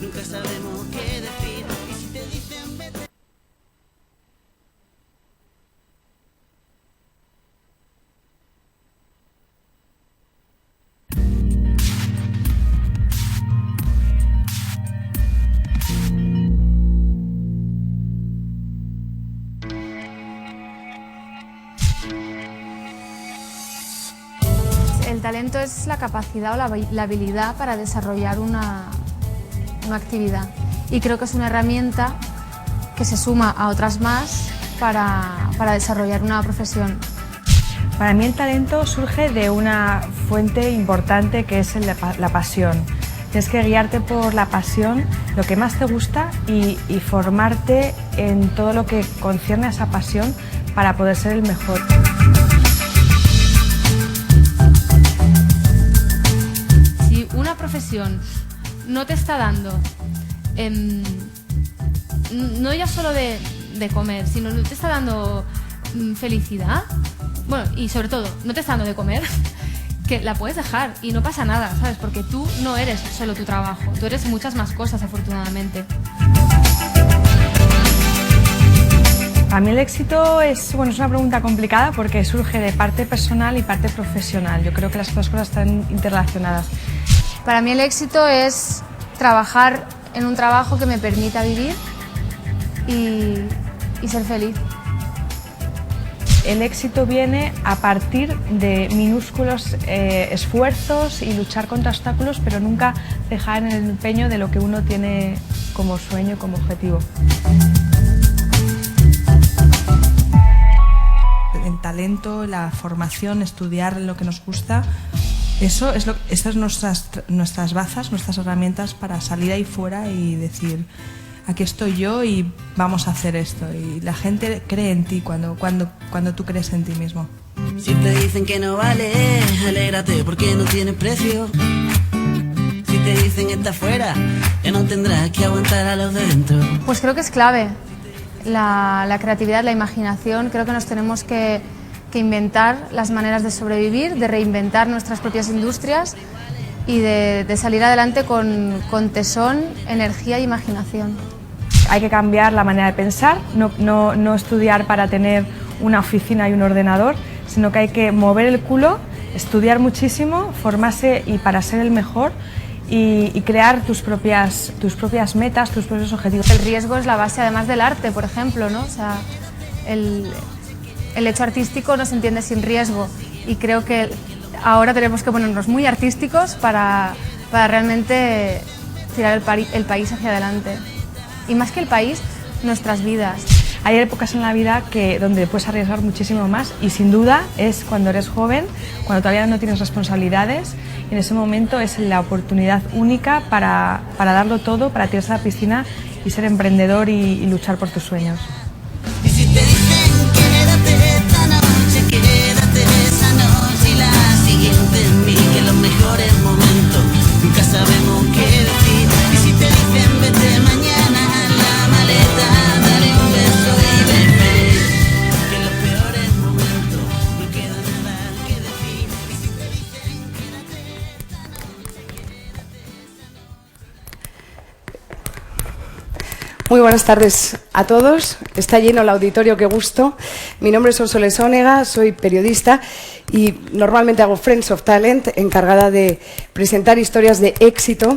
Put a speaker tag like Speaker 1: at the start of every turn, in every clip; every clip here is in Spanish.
Speaker 1: nunca sabemos qué decir. Y si te dicen vete.
Speaker 2: El talento es la capacidad o la habilidad para desarrollar una actividad, y creo que es una herramienta que se suma a otras más para desarrollar una profesión.
Speaker 3: Para mí el talento surge de una fuente importante que es la pasión. Tienes que guiarte por la pasión, lo que más te gusta y formarte en todo lo que concierne a esa pasión para poder ser el mejor.
Speaker 2: Si una profesión no te está dando, no ya solo de comer, sino no te está dando felicidad, bueno, y sobre todo, no te está dando de comer, que la puedes dejar y no pasa nada, ¿sabes? Porque tú no eres solo tu trabajo, tú eres muchas más cosas, afortunadamente.
Speaker 3: Para mí el éxito es una pregunta complicada porque surge de parte personal y parte profesional. Yo creo que las dos cosas están interrelacionadas.
Speaker 2: Para mí el éxito es trabajar en un trabajo que me permita vivir y ser feliz.
Speaker 3: El éxito viene a partir de minúsculos esfuerzos y luchar contra obstáculos, pero nunca dejar en el empeño de lo que uno tiene como sueño, como objetivo.
Speaker 4: El talento, la formación, estudiar lo que nos gusta, esas son nuestras bazas, nuestras herramientas para salir ahí fuera y decir: aquí estoy yo y vamos a hacer esto. Y la gente cree en ti cuando tú crees en ti mismo.
Speaker 1: Si te dicen que no vale, alégrate porque no tiene precio. Si te dicen está fuera, ya no tendrás que aguantar a los de dentro.
Speaker 2: Pues creo que es clave la creatividad, la imaginación. Creo que nos tenemos que inventar las maneras de sobrevivir, de reinventar nuestras propias industrias y de salir adelante con tesón, energía e imaginación.
Speaker 3: Hay que cambiar la manera de pensar, no estudiar para tener una oficina y un ordenador, sino que hay que mover el culo, estudiar muchísimo, formarse y para ser el mejor y crear tus propias metas, tus propios objetivos.
Speaker 2: El riesgo es la base además del arte, por ejemplo, ¿no? O sea, el hecho artístico no se entiende sin riesgo, y creo que ahora tenemos que ponernos muy artísticos para realmente tirar el país hacia adelante. Y más que el país, nuestras vidas.
Speaker 3: Hay épocas en la vida donde puedes arriesgar muchísimo más, y sin duda es cuando eres joven, cuando todavía no tienes responsabilidades, y en ese momento es la oportunidad única para darlo todo, para tirarse a la piscina y ser emprendedor y luchar por tus sueños.
Speaker 1: Y si te dicen quédate esta noche, quédate esa noche y la siguiente en mí, que los mejores momentos nunca sabemos qué decir. Y si te dicen vete mañana a la maleta, dale un beso y ven feliz, que en los peores momentos no queda nada que decir. Y si te dicen quédate esta noche, quédate esa noche.
Speaker 5: Muy buenas tardes a todos. Está lleno el auditorio, qué gusto. Mi nombre es Sonsoles Onega, soy periodista y normalmente hago Friends of Talent, encargada de presentar historias de éxito.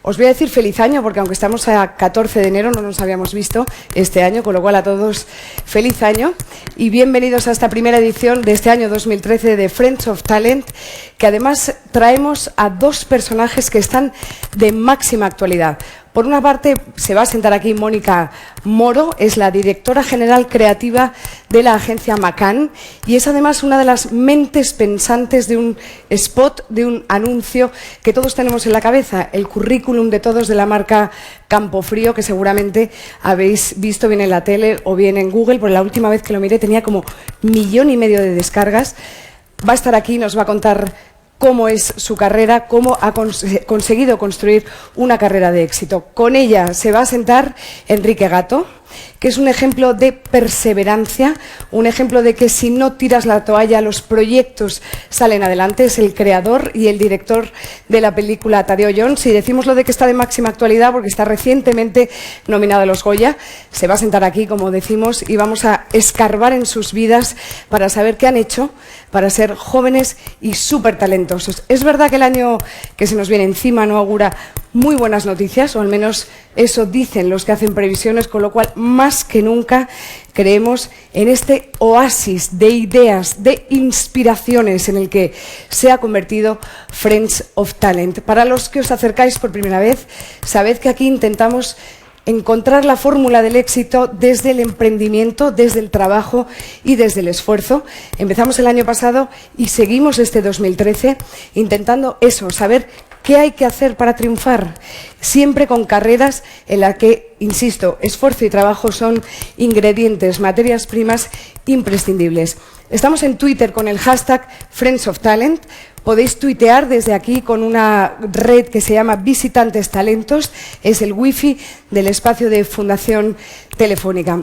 Speaker 5: Os voy a decir feliz año, porque aunque estamos a 14 de enero no nos habíamos visto este año, con lo cual a todos feliz año y bienvenidos a esta primera edición de este año 2013 de Friends of Talent, que además traemos a dos personajes que están de máxima actualidad. Por una parte, se va a sentar aquí Mónica Moro, es la directora general creativa de la agencia McCann y es además una de las mentes pensantes de un spot, de un anuncio que todos tenemos en la cabeza, el currículum de todos de la marca Campofrío, que seguramente habéis visto bien en la tele o bien en Google, porque la última vez que lo miré tenía como 1,5 millones de descargas. Va a estar aquí, nos va a contar cómo es su carrera, cómo ha conseguido construir una carrera de éxito. Con ella se va a sentar Enrique Gato, que es un ejemplo de perseverancia, un ejemplo de que si no tiras la toalla los proyectos salen adelante. Es el creador y el director de la película Tadeo Jones, y decimos lo de que está de máxima actualidad porque está recientemente nominado a los Goya. Se va a sentar aquí, como decimos, y vamos a escarbar en sus vidas para saber qué han hecho para ser jóvenes y súper talentosos. Es verdad que el año que se nos viene encima no augura muy buenas noticias, o al menos eso dicen los que hacen previsiones, con lo cual más que nunca creemos en este oasis de ideas, de inspiraciones en el que se ha convertido Friends of Talent. Para los que os acercáis por primera vez, sabed que aquí intentamos encontrar la fórmula del éxito desde el emprendimiento, desde el trabajo y desde el esfuerzo. Empezamos el año pasado y seguimos este 2013 intentando eso, saber qué hay que hacer para triunfar, siempre con carreras en las que, insisto, esfuerzo y trabajo son ingredientes, materias primas imprescindibles. Estamos en Twitter con el hashtag Friends of Talent. Podéis tuitear desde aquí con una red que se llama Visitantes Talentos, es el wifi del espacio de Fundación Telefónica.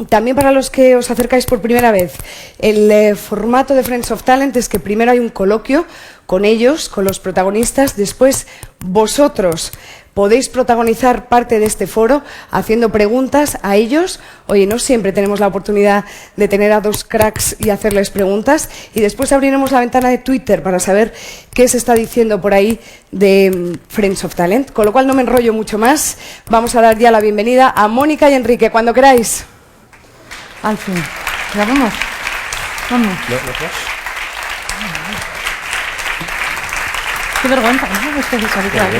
Speaker 5: También para los que os acercáis por primera vez, el formato de Friends of Talent es que primero hay un coloquio con ellos, con los protagonistas, después vosotros podéis protagonizar parte de este foro haciendo preguntas a ellos. Oye, no siempre tenemos la oportunidad de tener a dos cracks y hacerles preguntas. Y después abriremos la ventana de Twitter para saber qué se está diciendo por ahí de Friends of Talent. Con lo cual no me enrollo mucho más. Vamos a dar ya la bienvenida a Mónica y Enrique, cuando queráis.
Speaker 3: Al fin. ¿La vamos? Vamos.
Speaker 6: ¿Los dos?
Speaker 3: Qué vergüenza, ¿no? Es que se sale claro.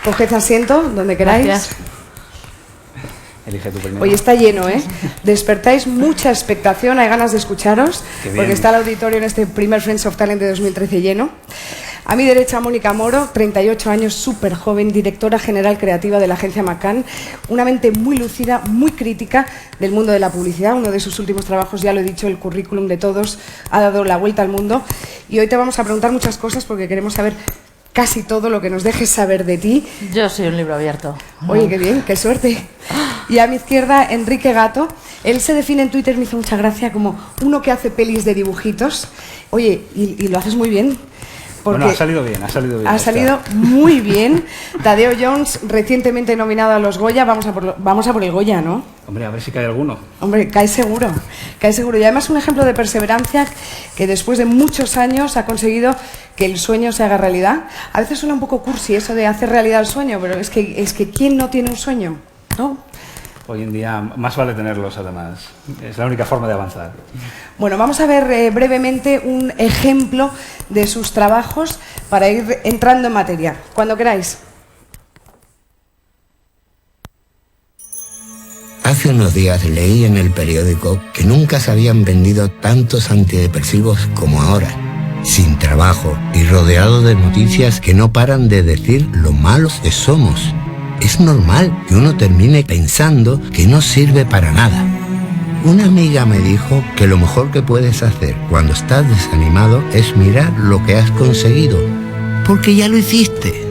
Speaker 5: Coged asiento donde queráis.
Speaker 3: Gracias.
Speaker 6: Elige tu primero.
Speaker 5: Hoy está lleno, ¿eh? Despertáis mucha expectación, hay ganas de escucharos, porque está el auditorio en este primer Friends of Talent de 2013 lleno. A mi derecha, Mónica Moro, 38 años, súper joven, directora general creativa de la agencia McCann, una mente muy lúcida, muy crítica del mundo de la publicidad. Uno de sus últimos trabajos, ya lo he dicho, el currículum de todos, ha dado la vuelta al mundo. Y hoy te vamos a preguntar muchas cosas porque queremos saber casi todo lo que nos dejes saber de ti.
Speaker 7: Yo soy un libro abierto.
Speaker 5: Oye, qué bien, qué suerte. Y a mi izquierda, Enrique Gato. Él se define en Twitter, me hizo mucha gracia, como uno que hace pelis de dibujitos. Oye, y lo haces muy bien.
Speaker 6: Bueno, ha salido bien, ha salido bien.
Speaker 5: Ha salido muy bien. Tadeo Jones, recientemente nominado a los Goya. Vamos a por el Goya, ¿no?
Speaker 6: Hombre, a ver si cae alguno.
Speaker 5: Hombre, cae seguro, cae seguro. Y además un ejemplo de perseverancia que después de muchos años ha conseguido que el sueño se haga realidad. A veces suena un poco cursi eso de hacer realidad el sueño, pero es que ¿quién no tiene un sueño? ¿No?
Speaker 6: Hoy en día más vale tenerlos, además. Es la única forma de avanzar.
Speaker 5: Bueno, vamos a ver brevemente un ejemplo de sus trabajos para ir entrando en materia. Cuando queráis.
Speaker 8: Hace unos días leí en el periódico que nunca se habían vendido tantos antidepresivos como ahora. Sin trabajo y rodeado de noticias que no paran de decir lo malos que somos. Es normal que uno termine pensando que no sirve para nada. Una amiga me dijo que lo mejor que puedes hacer cuando estás desanimado es mirar lo que has conseguido, porque ya lo hiciste.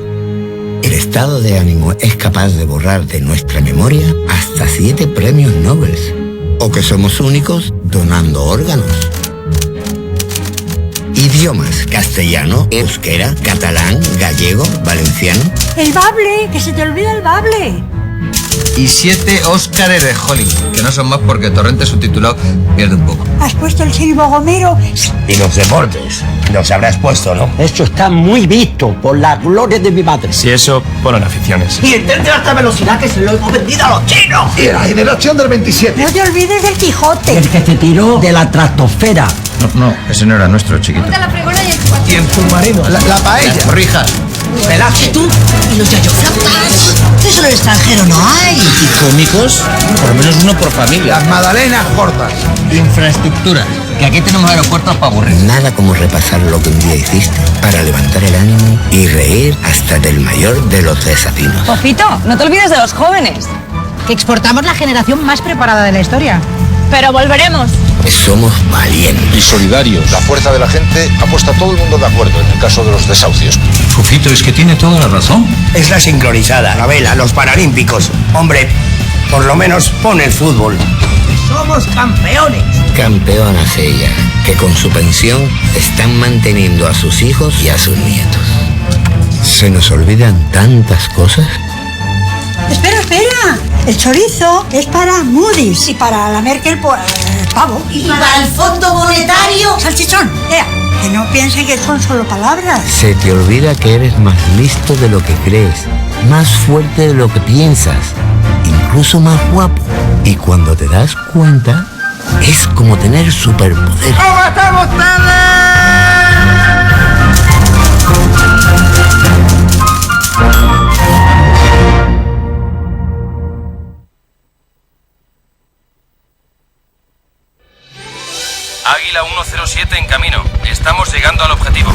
Speaker 8: El estado de ánimo es capaz de borrar de nuestra memoria hasta 7 premios Nobel, o que somos únicos donando órganos. Idiomas: castellano, euskera, catalán, gallego, valenciano.
Speaker 9: ¡El bable! ¡Que se te olvida el bable!
Speaker 10: Y 7 Óscares de Hollywood, que no son más porque Torrente subtitulado pierde un poco.
Speaker 9: ¿Has puesto el silbo gomero?
Speaker 11: Y los deportes, los habrás puesto, ¿no?
Speaker 12: Esto está muy visto, por la gloria de mi madre.
Speaker 13: Si eso, ponen aficiones.
Speaker 12: Y el tren de alta velocidad que se lo hemos vendido a los chinos.
Speaker 11: Y la generación del 27.
Speaker 9: No te olvides del Quijote.
Speaker 12: El que se tiró de la estratosfera.
Speaker 10: No, ese no era nuestro, chiquito.
Speaker 11: Y el submarino, la paella.
Speaker 10: Torrijas.
Speaker 12: Pelaje.
Speaker 9: ¿Y tú? ¿Y los yayoflautas? Eso en el extranjero no hay.
Speaker 10: ¿Y cómicos? Por lo menos uno por familia.
Speaker 11: Las magdalenas gordas.
Speaker 10: Infraestructuras, que aquí tenemos aeropuertos para aburrir.
Speaker 8: Nada como repasar lo que un día hiciste para levantar el ánimo y reír hasta del mayor de los desatinos.
Speaker 7: Pofito, no te olvides de los jóvenes.
Speaker 9: Que exportamos la generación más preparada de la historia.
Speaker 7: Pero volveremos.
Speaker 8: Somos valientes.
Speaker 10: Y solidarios.
Speaker 11: La fuerza de la gente ha puesto a todo el mundo de acuerdo en el caso de los desahucios.
Speaker 14: Fufito, es que tiene toda la razón.
Speaker 11: Es la sincronizada, la vela, los paralímpicos. Hombre, por lo menos pone el fútbol.
Speaker 12: ¡Somos campeones!
Speaker 8: Campeonas ellas, que con su pensión están manteniendo a sus hijos y a sus nietos. Se nos olvidan tantas cosas.
Speaker 9: Espera, espera. El chorizo es para Moody's y para la Merkel, pues, pavo.
Speaker 15: ¿Y para el Fondo Monetario?
Speaker 9: Salchichón. Que no piensen que son solo palabras.
Speaker 8: Se te olvida que eres más listo de lo que crees, más fuerte de lo que piensas, incluso más guapo. Y cuando te das cuenta, es como tener superpoder.
Speaker 11: ¿Cómo estamos ustedes?
Speaker 13: Águila 107 en camino. Estamos llegando al objetivo.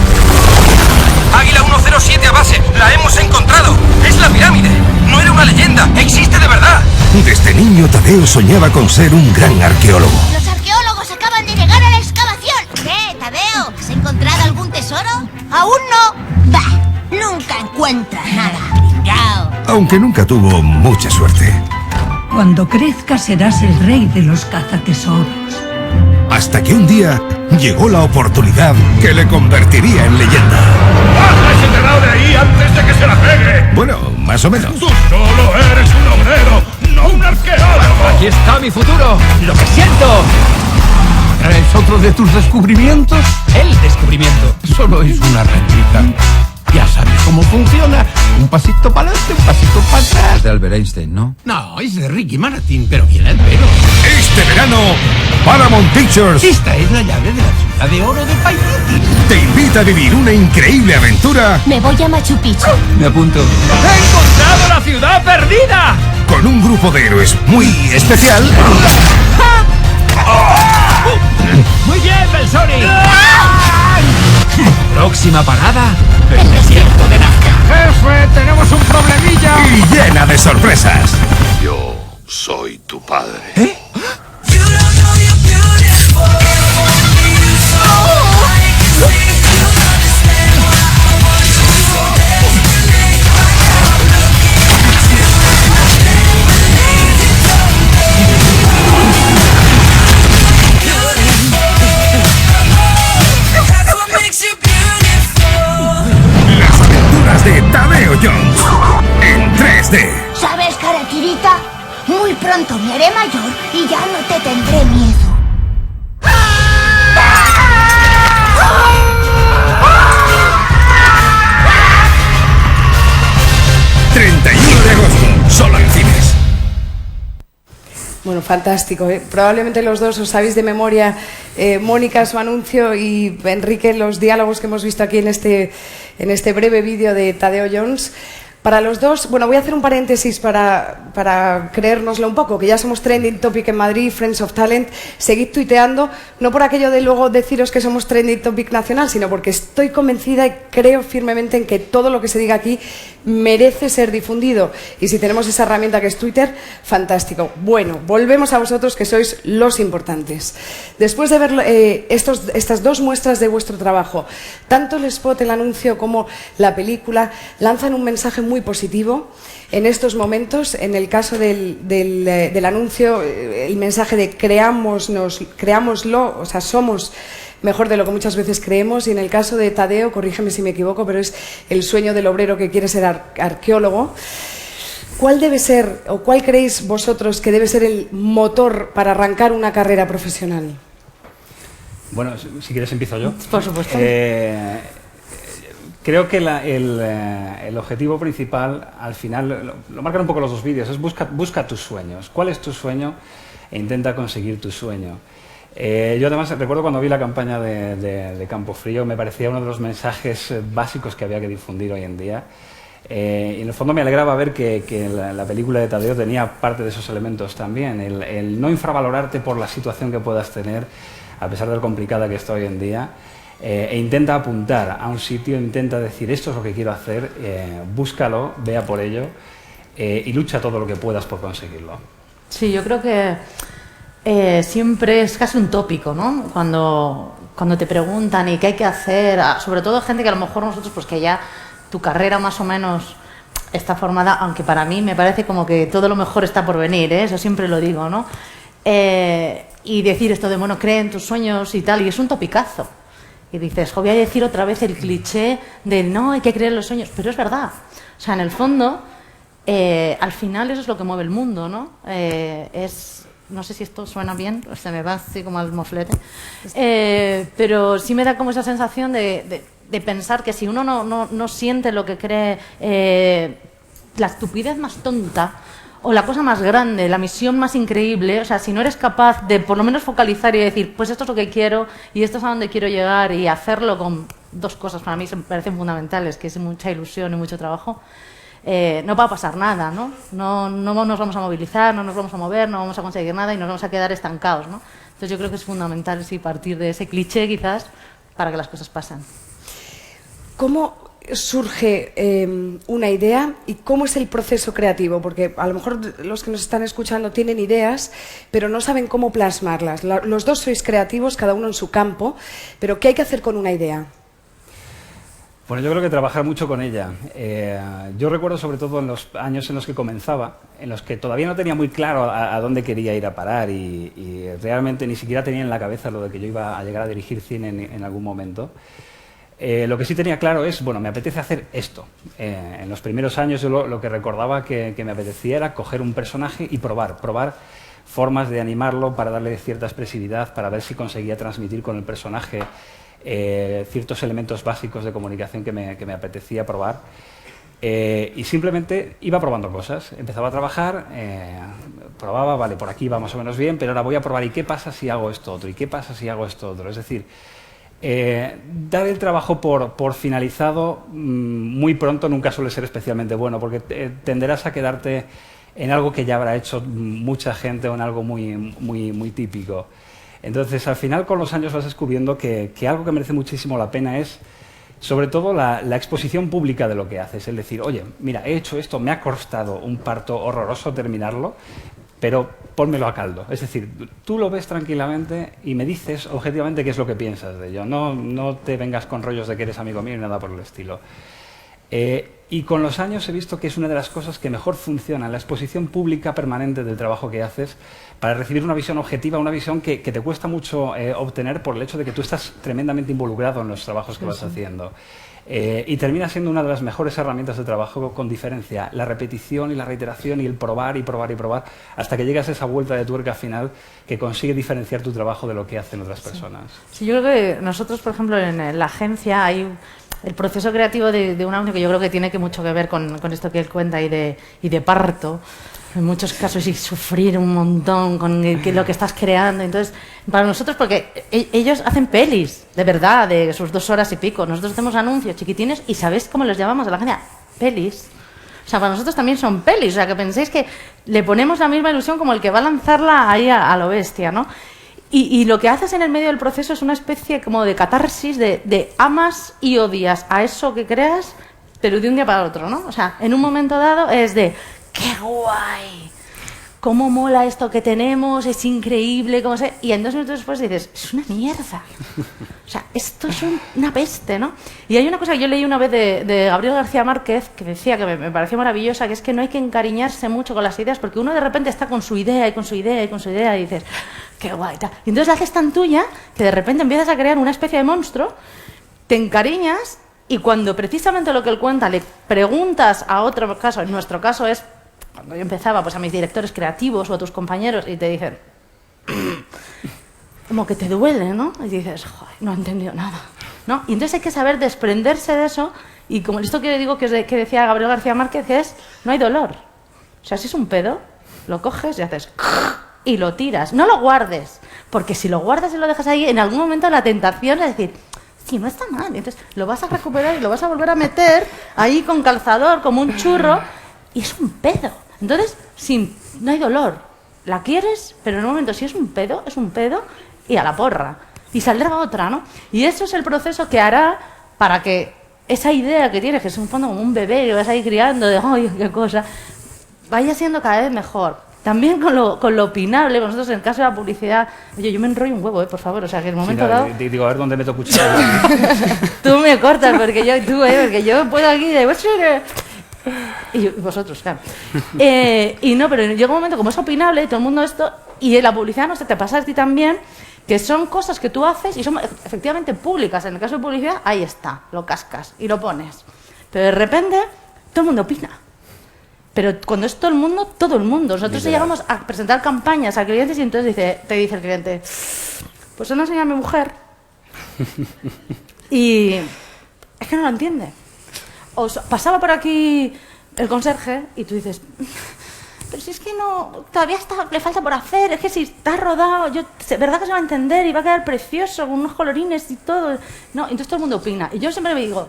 Speaker 13: Águila 107 a base. La hemos encontrado. Es la pirámide. No era una leyenda. Existe de verdad.
Speaker 11: Desde niño Tadeo soñaba con ser un gran arqueólogo.
Speaker 15: Los arqueólogos acaban de llegar a la excavación. ¿Qué, Tadeo? ¿Has encontrado algún tesoro? Aún no. Bah, nunca encuentras nada. Pringao.
Speaker 11: Aunque nunca tuvo mucha suerte.
Speaker 9: Cuando crezcas serás el rey de los cazatesoros.
Speaker 11: Hasta que un día llegó la oportunidad que le convertiría en leyenda.
Speaker 13: ¡Baja ese terrado de ahí antes de que se la pegue!
Speaker 11: Bueno, más o menos.
Speaker 13: Tú solo eres un obrero, no un arqueólogo.
Speaker 10: Aquí está mi futuro, lo que siento.
Speaker 14: ¿Es otro de tus descubrimientos?
Speaker 10: El descubrimiento.
Speaker 14: Solo es una réplica. Ya sabes cómo funciona. Un pasito para adelante, un pasito para atrás.
Speaker 10: Es de Albert Einstein, ¿no?
Speaker 14: No, es de Ricky Martin, pero viene el pelo.
Speaker 11: Este verano, Paramount Pictures
Speaker 14: Esta es la llave de la ciudad de oro de Paititi.
Speaker 11: te invita a vivir una increíble aventura
Speaker 15: Me voy a Machu Picchu.
Speaker 10: Me apunto.
Speaker 13: ¡He encontrado la ciudad perdida!
Speaker 11: con un grupo de héroes muy especial.
Speaker 13: ¡Muy bien, Belsoni!
Speaker 10: Próxima parada, el desierto de Nazca.
Speaker 13: ¡Jefe, tenemos un problemilla!
Speaker 11: Y llena de sorpresas.
Speaker 16: Yo soy tu padre.
Speaker 11: Las aventuras de Tadeo Jones en 3D.
Speaker 15: ¿Sabes, Karakirita? Muy pronto me haré mayor y ya no te tendré miedo.
Speaker 11: 31 de agosto, solo en cines.
Speaker 5: Bueno, fantástico. Probablemente los dos os sabéis de memoria, Mónica su anuncio y Enrique los diálogos que hemos visto aquí en este breve vídeo de Tadeo Jones. Para los dos, bueno, voy a hacer un paréntesis para creérnoslo un poco, que ya somos Trending Topic en Madrid, Friends of Talent. Seguid tuiteando, no por aquello de luego deciros que somos Trending Topic nacional, sino porque estoy convencida y creo firmemente en que todo lo que se diga aquí merece ser difundido. Y si tenemos esa herramienta que es Twitter, fantástico. Bueno, volvemos a vosotros que sois los importantes. Después de ver estas dos muestras de vuestro trabajo, tanto el spot, el anuncio como la película, lanzan un mensaje muy positivo en estos momentos. En el caso del anuncio, el mensaje de creámoslo, o sea, somos mejor de lo que muchas veces creemos, y en el caso de Tadeo, corrígeme si me equivoco, pero es el sueño del obrero que quiere ser arqueólogo. ¿Cuál debe ser, o cuál creéis vosotros que debe ser el motor para arrancar una carrera profesional?
Speaker 6: Bueno, si quieres empiezo yo.
Speaker 7: Por supuesto.
Speaker 6: Creo que el objetivo principal, al final, lo marcan un poco los dos vídeos, es busca tus sueños. ¿Cuál es tu sueño? E intenta conseguir tu sueño. Yo además recuerdo cuando vi la campaña de Campo Frío, me parecía uno de los mensajes básicos que había que difundir hoy en día. Y en el fondo me alegraba ver que la película de Tadeo tenía parte de esos elementos también. El no infravalorarte por la situación que puedas tener, a pesar de lo complicada que está hoy en día. E intenta apuntar a un sitio, intenta decir esto es lo que quiero hacer, búscalo, vea por ello y lucha todo lo que puedas por conseguirlo.
Speaker 7: Sí, yo creo que siempre es casi un tópico, ¿no? Cuando te preguntan y qué hay que hacer, sobre todo gente que a lo mejor nosotros pues que ya tu carrera más o menos está formada, aunque para mí me parece como que todo lo mejor está por venir, ¿eh? Eso siempre lo digo, ¿no? Y decir esto de, bueno, cree en tus sueños y tal, y es un topicazo. Y dices, voy a decir otra vez el cliché de no, hay que creer en los sueños, pero es verdad. O sea, en el fondo, al final eso es lo que mueve el mundo, ¿no? No sé si esto suena bien, se me va así como al moflete, pero sí me da como esa sensación de pensar que si uno no siente lo que cree, la estupidez más tonta o la cosa más grande, la misión más increíble, o sea, si no eres capaz de por lo menos focalizar y decir, pues esto es lo que quiero y esto es a donde quiero llegar, y hacerlo con dos cosas para mí me parecen fundamentales, que es mucha ilusión y mucho trabajo, no va a pasar nada, ¿no? No nos vamos a movilizar, no nos vamos a mover, no vamos a conseguir nada y nos vamos a quedar estancados, ¿no? Entonces yo creo que es fundamental, sí, partir de ese cliché quizás para que las cosas pasen.
Speaker 5: ¿Cómo surge una idea y cómo es el proceso creativo? Porque a lo mejor los que nos están escuchando tienen ideas, pero no saben cómo plasmarlas. Los dos sois creativos, cada uno en su campo, pero ¿qué hay que hacer con una idea?
Speaker 6: Bueno, yo creo que trabajar mucho con ella. Yo recuerdo sobre todo en los años en los que comenzaba, en los que todavía no tenía muy claro a dónde quería ir a parar y realmente ni siquiera tenía en la cabeza lo de que yo iba a llegar a dirigir cine en algún momento. Lo que sí tenía claro es, bueno, me apetece hacer esto. En los primeros años yo lo que recordaba que me apetecía era coger un personaje y probar formas de animarlo para darle cierta expresividad, para ver si conseguía transmitir con el personaje ciertos elementos básicos de comunicación que me apetecía probar. Y simplemente iba probando cosas, empezaba a trabajar, probaba, vale, por aquí va más o menos bien, pero ahora voy a probar, ¿y qué pasa si hago esto otro? ¿Y qué pasa si hago esto otro? Es decir, dar el trabajo por finalizado muy pronto nunca suele ser especialmente bueno, porque tenderás a quedarte en algo que ya habrá hecho mucha gente o en algo muy típico. Entonces, al final, con los años vas descubriendo que algo que merece muchísimo la pena es, sobre todo, la exposición pública de lo que haces. Es decir, oye, mira, he hecho esto, me ha costado un parto horroroso terminarlo, pero pónmelo a caldo. Es decir, tú lo ves tranquilamente y me dices objetivamente qué es lo que piensas de ello. No te vengas con rollos de que eres amigo mío ni nada por el estilo. Y con los años he visto que es una de las cosas que mejor funciona, la exposición pública permanente del trabajo que haces para recibir una visión objetiva, una visión que te cuesta mucho obtener por el hecho de que tú estás tremendamente involucrado en los trabajos que vas haciendo. Y termina siendo una de las mejores herramientas de trabajo con diferencia, la repetición y la reiteración y el probar y probar y probar hasta que llegas a esa vuelta de tuerca final que consigue diferenciar tu trabajo de lo que hacen otras personas.
Speaker 7: Sí, yo creo que nosotros, por ejemplo, en la agencia hay el proceso creativo de un audio que yo creo que tiene mucho que ver con esto que él cuenta y de parto, en muchos casos, y sufrir un montón con lo que estás creando. Entonces, para nosotros, porque ellos hacen pelis, de verdad, de sus 2 horas y pico. Nosotros hacemos anuncios chiquitines y ¿sabéis cómo los llamamos a la agencia? Pelis. O sea, para nosotros también son pelis. O sea, que penséis que le ponemos la misma ilusión como el que va a lanzarla ahí a lo bestia, ¿no? Y lo que haces en el medio del proceso es una especie como de catarsis de amas y odias a eso que creas, pero de un día para otro, ¿no? O sea, en un momento dado es de ¡qué guay! ¿Cómo mola esto que tenemos? Es increíble, ¿cómo se...? Y en 2 minutos después dices, es una mierda. O sea, esto es una peste, ¿no? Y hay una cosa que yo leí una vez de Gabriel García Márquez que decía que me pareció maravillosa, que es que no hay que encariñarse mucho con las ideas, porque uno de repente está con su idea y con su idea y con su idea y dices, qué guay, tal. Y entonces la haces tan tuya que de repente empiezas a crear una especie de monstruo, te encariñas y cuando precisamente lo que él cuenta le preguntas a otro caso, en nuestro caso es, cuando yo empezaba, pues a mis directores creativos o a tus compañeros y te dicen, como que te duele, ¿no? Y dices, joder, no he entendido nada, ¿no? Y entonces hay que saber desprenderse de eso y como esto que digo que decía Gabriel García Márquez es, no hay dolor. O sea, si es un pedo, lo coges y haces y lo tiras. No lo guardes, porque si lo guardas y lo dejas ahí, en algún momento la tentación es decir, sí, no está mal. Entonces lo vas a recuperar y lo vas a volver a meter ahí con calzador, como un churro, y es un pedo. Entonces, no hay dolor. La quieres, pero en un momento, si es un pedo y a la porra. Y saldrá otra, ¿no? Y eso es el proceso que hará para que esa idea que tienes, que es un fondo como un bebé que vas a ir criando, de ¡ay, qué cosa!, vaya siendo cada vez mejor. también con lo opinable. Nosotros, en el caso de la publicidad, oye, yo me enrollo un huevo, por favor, o sea, que en el momento dado...
Speaker 6: Digo, a ver dónde meto cuchara.
Speaker 7: Tú me cortas, porque yo puedo aquí de... Y vosotros, claro. Y no, pero llega un momento, como es opinable, y todo el mundo esto, y en la publicidad, no sé, te pasa a ti también, que son cosas que tú haces y son efectivamente públicas. En el caso de publicidad, ahí está, lo cascas y lo pones. Pero de repente, todo el mundo opina. Pero cuando es todo el mundo, Nosotros llegamos a presentar campañas a clientes y entonces te dice el cliente, pues se lo enseña a mi mujer. Y es que no lo entiende. O pasaba por aquí el conserje y tú dices... Pero si es que no, todavía le falta por hacer, es que si está rodado, verdad que se va a entender y va a quedar precioso, con unos colorines y todo. No, entonces todo el mundo opina. Y yo siempre me digo,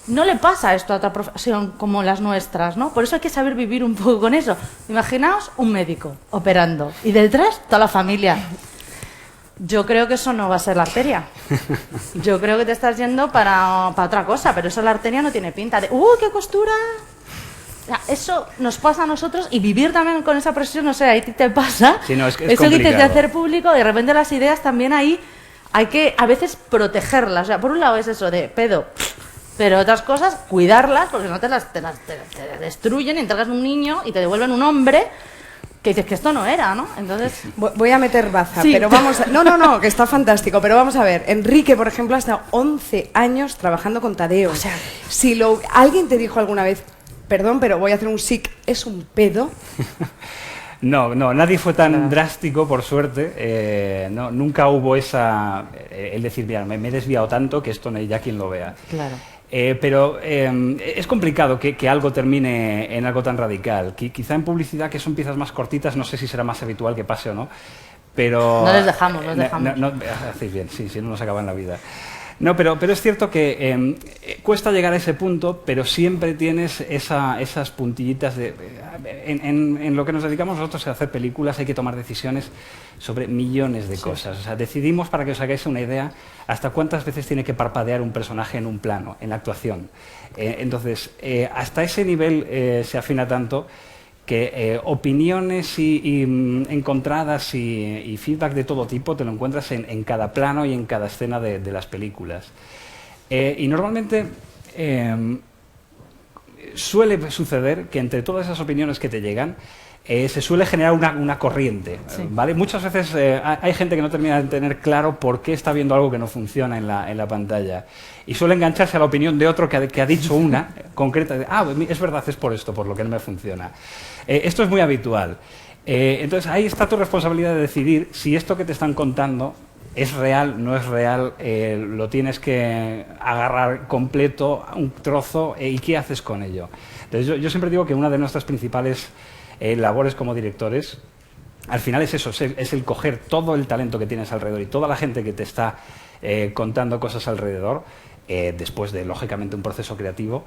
Speaker 7: no le pasa esto a otra profesión como las nuestras, ¿no? Por eso hay que saber vivir un poco con eso. Imaginaos un médico operando y detrás toda la familia. Yo creo que eso no va a ser la arteria. Yo creo que te estás yendo para otra cosa, pero eso la arteria no tiene pinta de, ¡qué costura! Eso nos pasa a nosotros y vivir también con esa presión, no sé, ahí te pasa.
Speaker 6: Sí, no, es
Speaker 7: eso que te de hacer público, de repente las ideas también ahí hay que a veces protegerlas. O sea, por un lado es eso de pedo, pero otras cosas, cuidarlas, porque no te destruyen y entregas un niño y te devuelven un hombre que dices que esto no era, ¿no? Entonces...
Speaker 5: Voy a meter baza,
Speaker 7: sí.
Speaker 5: Pero vamos a... No, que está fantástico, pero vamos a ver. Enrique, por ejemplo, ha estado 11 años trabajando con Tadeo. O sea, si alguien te dijo alguna vez, perdón, pero voy a hacer un sic, ¿es un pedo?
Speaker 6: No, nadie fue tan drástico, por suerte. Nunca hubo el decir, mira, me he desviado tanto que esto no hay ya quien lo vea.
Speaker 7: Claro.
Speaker 6: Pero es complicado que algo termine en algo tan radical. Quizá en publicidad, que son piezas más cortitas, no sé si será más habitual que pase o no, pero...
Speaker 7: No les dejamos.
Speaker 6: Hacéis bien, sí, no nos acaba en la vida. No, pero es cierto que cuesta llegar a ese punto, pero siempre tienes esas puntillitas de... En lo que nos dedicamos nosotros a hacer películas hay que tomar decisiones sobre millones de cosas. O sea, decidimos, para que os hagáis una idea, hasta cuántas veces tiene que parpadear un personaje en un plano, en la actuación. Entonces, hasta ese nivel se afina tanto que opiniones y encontradas y feedback de todo tipo te lo encuentras en cada plano y en cada escena de las películas. Y normalmente suele suceder que entre todas esas opiniones que te llegan se suele generar una corriente, ¿vale? Muchas veces hay gente que no termina de tener claro por qué está viendo algo que no funciona en la pantalla y suele engancharse a la opinión de otro que ha dicho una concreta de, es verdad, es por esto, por lo que no me funciona. Esto es muy habitual. Entonces ahí está tu responsabilidad de decidir si esto que te están contando es real, no es real, lo tienes que agarrar completo, un trozo, y qué haces con ello. Entonces yo siempre digo que una de nuestras principales labores como directores, al final es eso, es el coger todo el talento que tienes alrededor y toda la gente que te está contando cosas alrededor, después de, lógicamente, un proceso creativo,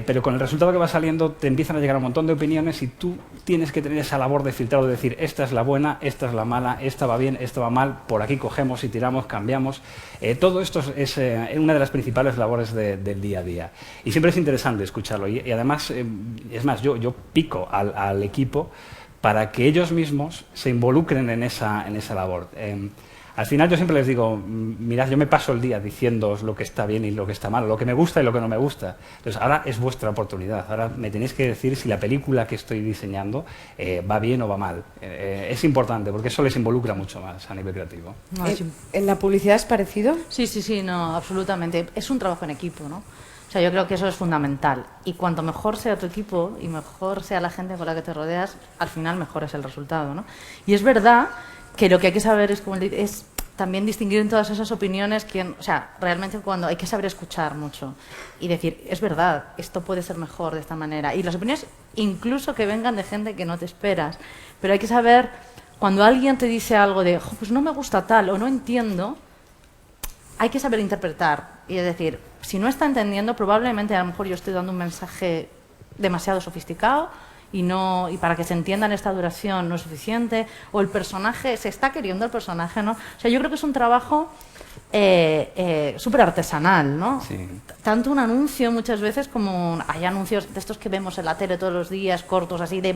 Speaker 6: pero con el resultado que va saliendo te empiezan a llegar un montón de opiniones y tú tienes que tener esa labor de filtrado, de decir, esta es la buena, esta es la mala, esta va bien, esta va mal, por aquí cogemos y tiramos, cambiamos. Todo esto es una de las principales labores del día a día. Y siempre es interesante escucharlo. Y además, es más, yo pico al equipo para que ellos mismos se involucren en esa labor. Al final yo siempre les digo, mirad, yo me paso el día diciéndoos lo que está bien y lo que está mal, lo que me gusta y lo que no me gusta. Entonces ahora es vuestra oportunidad, ahora me tenéis que decir si la película que estoy diseñando va bien o va mal. Es importante porque eso les involucra mucho más a nivel creativo.
Speaker 5: No, ¿En la publicidad es parecido?
Speaker 7: Sí, no, absolutamente. Es un trabajo en equipo, ¿no? O sea, yo creo que eso es fundamental. Y cuanto mejor sea tu equipo y mejor sea la gente con la que te rodeas, al final mejor es el resultado, ¿no? Y es verdad que lo que hay que saber es también distinguir en todas esas opiniones o sea, realmente cuando hay que saber escuchar mucho y decir, es verdad, esto puede ser mejor de esta manera. Y las opiniones incluso que vengan de gente que no te esperas. Pero hay que saber, cuando alguien te dice algo de, pues no me gusta tal o no entiendo, hay que saber interpretar. Y es decir, si no está entendiendo, probablemente a lo mejor yo estoy dando un mensaje demasiado sofisticado y para que se entienda en esta duración no es suficiente, o el personaje, se está queriendo el personaje, ¿no? O sea, yo creo que es un trabajo súper artesanal, ¿no?
Speaker 6: Sí.
Speaker 7: Tanto un anuncio muchas veces como hay anuncios de estos que vemos en la tele todos los días, cortos así, de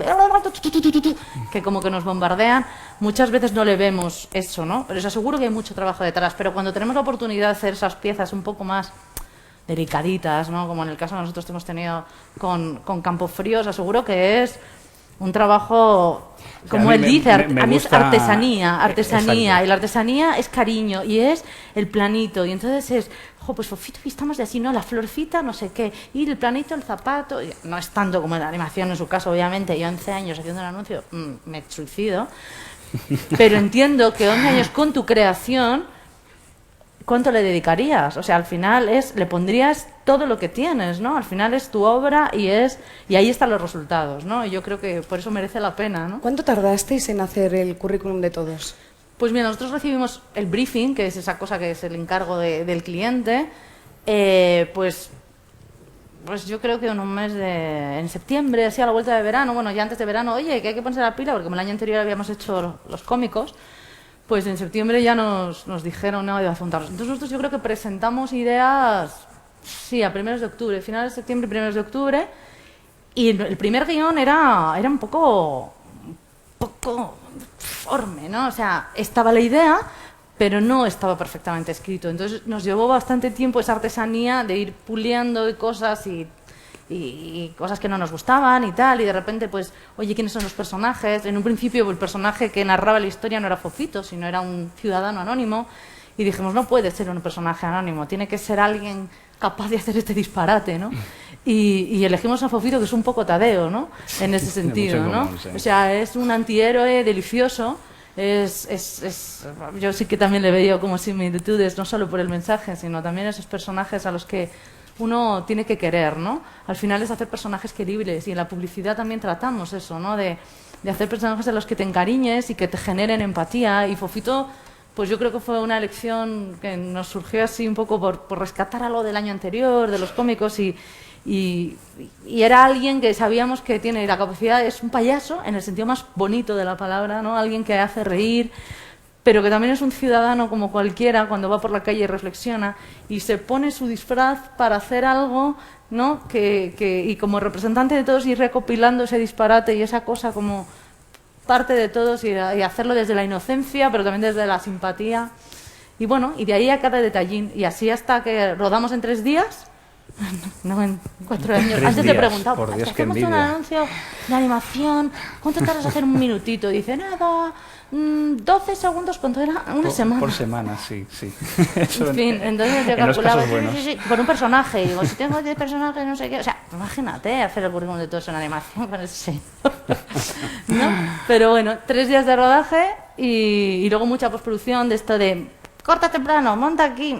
Speaker 7: que como que nos bombardean. Muchas veces no le vemos eso, ¿no? Pero os aseguro que hay mucho trabajo detrás. Pero cuando tenemos la oportunidad de hacer esas piezas un poco más delicaditas, ¿no? Como en el caso que nosotros hemos tenido con Campofrío, os aseguro que es un trabajo, como él dice, a mí es artesanía, y la artesanía es cariño, y es el planito, y entonces es, pues Fofito, estamos de así, ¿no? La florcita, no sé qué, y el planito, el zapato, no es tanto como la animación en su caso, obviamente, yo 11 años haciendo un anuncio, me suicido, pero entiendo que 11 años con tu creación, ¿cuánto le dedicarías? O sea, al final le pondrías todo lo que tienes, ¿no? Al final es tu obra y ahí están los resultados, ¿no? Y yo creo que por eso merece la pena, ¿no?
Speaker 5: ¿Cuánto tardasteis en hacer el currículum de todos?
Speaker 7: Pues mira, nosotros recibimos el briefing, que es esa cosa que es el encargo del cliente, pues yo creo que en un mes en septiembre, así a la vuelta de verano, bueno, ya antes de verano, oye, que hay que ponerse la pila, porque como el año anterior habíamos hecho los cómicos, pues en septiembre ya nos dijeron, no, de apuntarnos. Entonces nosotros yo creo que presentamos ideas, sí, a primeros de octubre, finales de septiembre, primeros de octubre, y el primer guión era un poco forme, ¿no? O sea, estaba la idea, pero no estaba perfectamente escrito. Entonces nos llevó bastante tiempo esa artesanía de ir puliendo cosas y cosas que no nos gustaban y tal, y de repente, pues, oye, ¿quiénes son los personajes? En un principio el personaje que narraba la historia no era Fofito, sino era un ciudadano anónimo, y dijimos, no puede ser un personaje anónimo, tiene que ser alguien capaz de hacer este disparate, ¿no? Y elegimos a Fofito, que es un poco Tadeo, ¿no? En ese sentido, ¿no? O sea, es un antihéroe delicioso, yo sí que también le veo como similitudes, no solo por el mensaje, sino también esos personajes a los que uno tiene que querer, ¿no? Al final es hacer personajes queribles, y en la publicidad también tratamos eso, ¿no? De hacer personajes a los que te encariñes y que te generen empatía, y Fofito, pues yo creo que fue una elección que nos surgió así un poco por rescatar algo del año anterior, de los cómicos, y era alguien que sabíamos que tiene la capacidad, es un payaso en el sentido más bonito de la palabra, ¿no? Alguien que hace reír, pero que también es un ciudadano como cualquiera cuando va por la calle y reflexiona y se pone su disfraz para hacer algo, ¿no? Y como representante de todos ir recopilando ese disparate y esa cosa como parte de todos y hacerlo desde la inocencia, pero también desde la simpatía. Y bueno, y de ahí a cada detallín. Y así hasta que rodamos en 3 días, no en 4 años. Antes te he preguntado, hacemos un anuncio de animación, ¿cuánto tardas en hacer un minutito? Dice, nada, 12 segundos, ¿cuánto era? Una semana.
Speaker 6: Por semana, sí.
Speaker 7: Eso en fin, entonces yo calculaba, sí, por un personaje. Y digo, si tengo 10 personajes, no sé qué. O sea, imagínate hacer el currículum de todos en animación con ese señor. ¿No? Pero bueno, 3 días de rodaje y luego mucha postproducción de esto de corta temprano, monta aquí.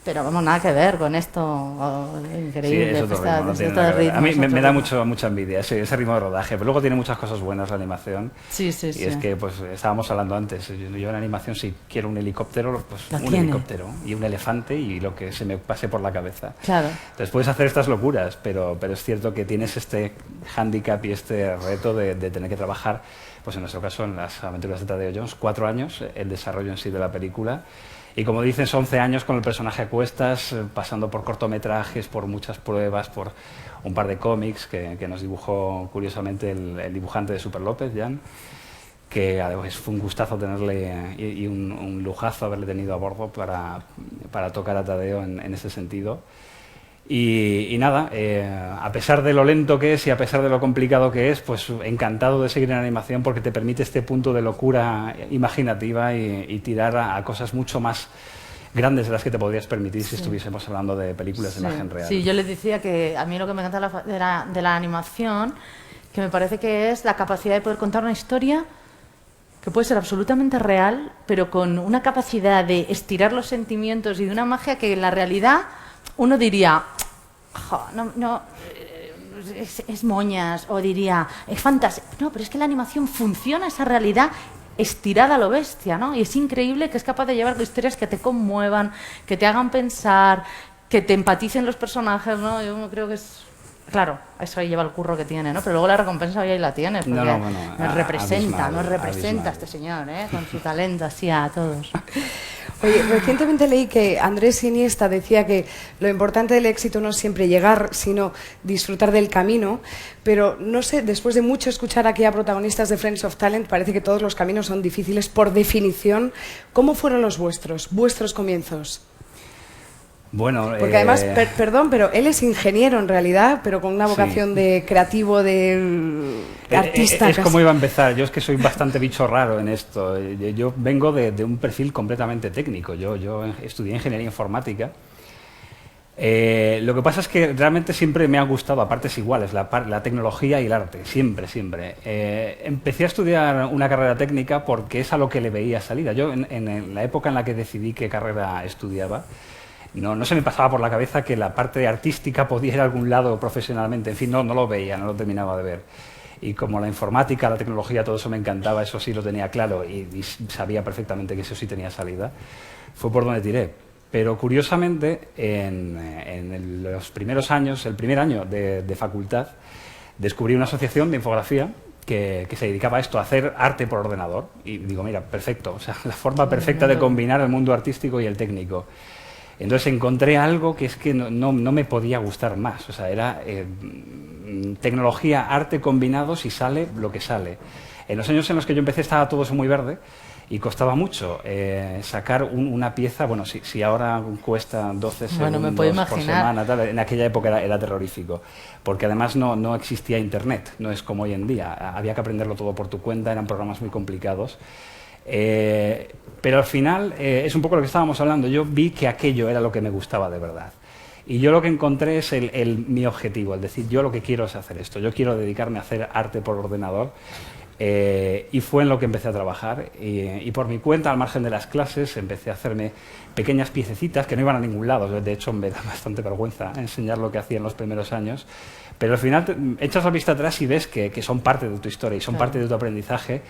Speaker 7: Pero vamos, nada que ver con esto, increíble.
Speaker 6: Sí, a mí me da mucha envidia ese ritmo de rodaje, pero luego tiene muchas cosas buenas la animación.
Speaker 7: Sí.
Speaker 6: Y es que, pues, estábamos hablando antes, yo en animación si quiero un helicóptero, pues helicóptero, y un elefante y lo que se me pase por la cabeza.
Speaker 7: Claro.
Speaker 6: Entonces puedes hacer estas locuras, pero es cierto que tienes este hándicap y este reto de tener que trabajar, pues en nuestro caso, en las aventuras de Tadeo Jones, 4 años, el desarrollo en sí de la película. Y como dices, 11 años con el personaje a cuestas, pasando por cortometrajes, por muchas pruebas, por un par de cómics que nos dibujó curiosamente el dibujante de Super López, Jan, que además fue un gustazo tenerle y un lujazo haberle tenido a bordo para tocar a Tadeo en ese sentido. Y nada, a pesar de lo lento que es y a pesar de lo complicado que es, pues encantado de seguir en animación porque te permite este punto de locura imaginativa y tirar a cosas mucho más grandes de las que te podrías permitir si estuviésemos hablando de películas de imagen real.
Speaker 7: Sí, yo les decía que a mí lo que me encanta de la animación, que me parece que es la capacidad de poder contar una historia que puede ser absolutamente real, pero con una capacidad de estirar los sentimientos y de una magia que en la realidad uno diría, es moñas, o diría, es fantasía. No, pero es que la animación funciona esa realidad estirada a lo bestia, ¿no? Y es increíble que es capaz de llevar historias que te conmuevan, que te hagan pensar, que te empaticen los personajes, ¿no? Yo creo que es... Claro, eso ahí lleva el curro que tiene, ¿no? Pero luego la recompensa hoy ahí la tienes, porque nos representa este señor, con su talento así a todos.
Speaker 5: Oye, recientemente leí que Andrés Iniesta decía que lo importante del éxito no es siempre llegar, sino disfrutar del camino, pero no sé, después de mucho escuchar aquí a protagonistas de Friends of Talent, parece que todos los caminos son difíciles por definición. ¿Cómo fueron los vuestros comienzos?
Speaker 6: Bueno,
Speaker 5: porque además, perdón, pero él es ingeniero en realidad, pero con una vocación de creativo, de artista.
Speaker 6: Es como iba a empezar. Yo es que soy bastante bicho raro en esto. Yo vengo de un perfil completamente técnico. Yo estudié ingeniería informática. Lo que pasa es que realmente siempre me ha gustado a partes iguales la tecnología y el arte, siempre. Empecé a estudiar una carrera técnica porque es a lo que le veía salida. Yo en la época en la que decidí qué carrera estudiaba, no se me pasaba por la cabeza que la parte artística podía ir a algún lado profesionalmente. En fin, no lo veía, no lo terminaba de ver. Y como la informática, la tecnología, todo eso me encantaba, eso sí lo tenía claro y sabía perfectamente que eso sí tenía salida, fue por donde tiré. Pero curiosamente, en los primeros años, el primer año de facultad, descubrí una asociación de infografía que se dedicaba a esto, a hacer arte por ordenador. Y digo, mira, perfecto, o sea, la forma perfecta de combinar el mundo artístico y el técnico. Entonces encontré algo que es que no me podía gustar más. O sea, era tecnología, arte combinados y sale lo que sale. En los años en los que yo empecé estaba todo eso muy verde y costaba mucho sacar una pieza. Bueno, si ahora cuesta 12 segundos por semana, tal, en aquella época era terrorífico. Porque además no existía internet, no es como hoy en día. Había que aprenderlo todo por tu cuenta, eran programas muy complicados. Pero al final es un poco lo que estábamos hablando. Yo vi que aquello era lo que me gustaba de verdad y yo lo que encontré es mi objetivo, es decir, yo lo que quiero es hacer esto, yo quiero dedicarme a hacer arte por ordenador y fue en lo que empecé a trabajar y por mi cuenta, al margen de las clases, empecé a hacerme pequeñas piececitas que no iban a ningún lado. De hecho me da bastante vergüenza enseñar lo que hacía en los primeros años, pero al final echas la vista atrás y ves que son parte de tu historia y son parte de tu aprendizaje.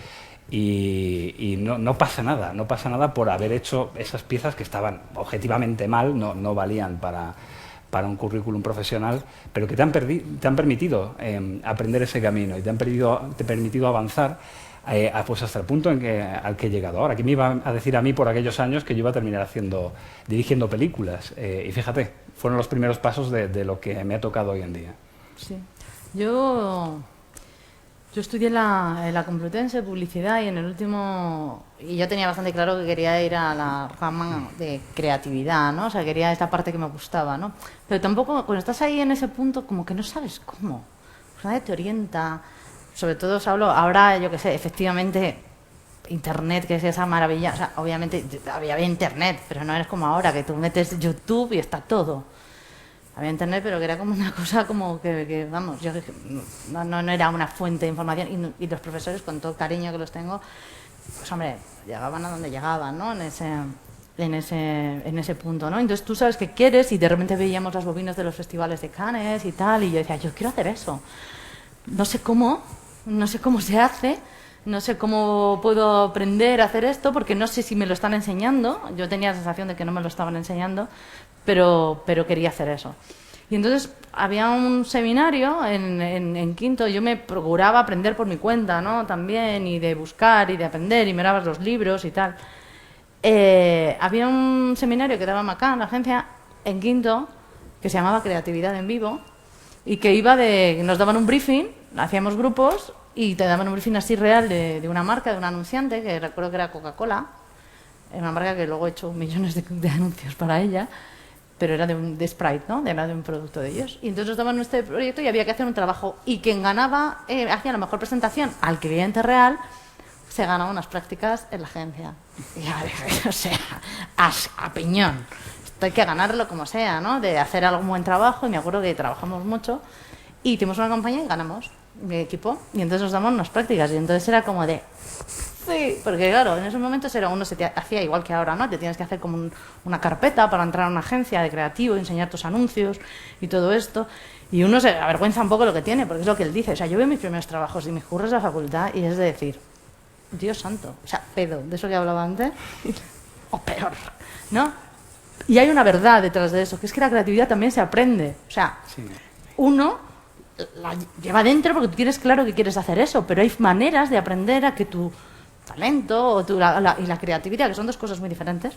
Speaker 6: Y no pasa nada por haber hecho esas piezas que estaban objetivamente mal, no valían para un currículum profesional, pero que te han permitido aprender ese camino y te han permitido avanzar pues hasta el punto al que he llegado ahora. ¿Quién me iba a decir a mí por aquellos años que yo iba a terminar dirigiendo películas? Y fíjate, fueron los primeros pasos de lo que me ha tocado hoy en día.
Speaker 7: Sí. Yo estudié en la Complutense publicidad y en el último... Y yo tenía bastante claro que quería ir a la rama de creatividad, ¿no? O sea, quería esta parte que me gustaba, ¿no? Pero tampoco, cuando estás ahí en ese punto, como que no sabes cómo. Pues nadie te orienta. Sobre todo os hablo, ahora, yo qué sé, efectivamente, Internet, que es esa maravilla. O sea, obviamente había Internet, pero no eres como ahora, que tú metes YouTube y está todo. Había internet, pero que era como una cosa como que vamos, yo no era una fuente de información y los profesores, con todo el cariño que los tengo, pues hombre, llegaban a donde llegaban, ¿no? En ese punto, ¿no? Entonces tú sabes qué quieres y de repente veíamos las bobinas de los festivales de Cannes y tal y yo decía, yo quiero hacer eso. No sé cómo se hace, no sé cómo puedo aprender a hacer esto porque no sé si me lo están enseñando. Yo tenía la sensación de que no me lo estaban enseñando. Pero quería hacer eso. Y entonces había un seminario en quinto, yo me procuraba aprender por mi cuenta, ¿no? También, y de buscar y de aprender, y mirabas los libros y tal. Había un seminario que daban acá en la agencia, en quinto, que se llamaba Creatividad en Vivo, y que nos daban un briefing, hacíamos grupos, y te daban un briefing así real de una marca, de un anunciante, que recuerdo que era Coca-Cola, una marca que luego he hecho millones de anuncios para ella, pero era de Sprite, ¿no? Era de un producto de ellos. Y entonces nos daban este proyecto y había que hacer un trabajo. Y quien ganaba, hacía la mejor presentación al cliente real, se ganaba unas prácticas en la agencia. Y ya dije, o sea, a piñón. Esto hay que ganarlo como sea, ¿no? De hacer algún buen trabajo. Y me acuerdo que trabajamos mucho. Y tuvimos una campaña y ganamos, mi equipo. Y entonces nos damos unas prácticas. Y entonces era como de... Sí, porque claro, en esos momentos uno se te hacía igual que ahora, ¿no? Te tienes que hacer como una carpeta para entrar a una agencia de creativo, enseñar tus anuncios y todo esto. Y uno se avergüenza un poco lo que tiene, porque es lo que él dice. O sea, yo veo mis primeros trabajos y mis cursos de la facultad y es de decir, Dios santo, o sea, pedo, de eso que hablaba antes, o peor, ¿no? Y hay una verdad detrás de eso, que es que la creatividad también se aprende. O sea, uno la lleva dentro porque tú tienes claro que quieres hacer eso, pero hay maneras de aprender a que tu talento y la creatividad, que son dos cosas muy diferentes,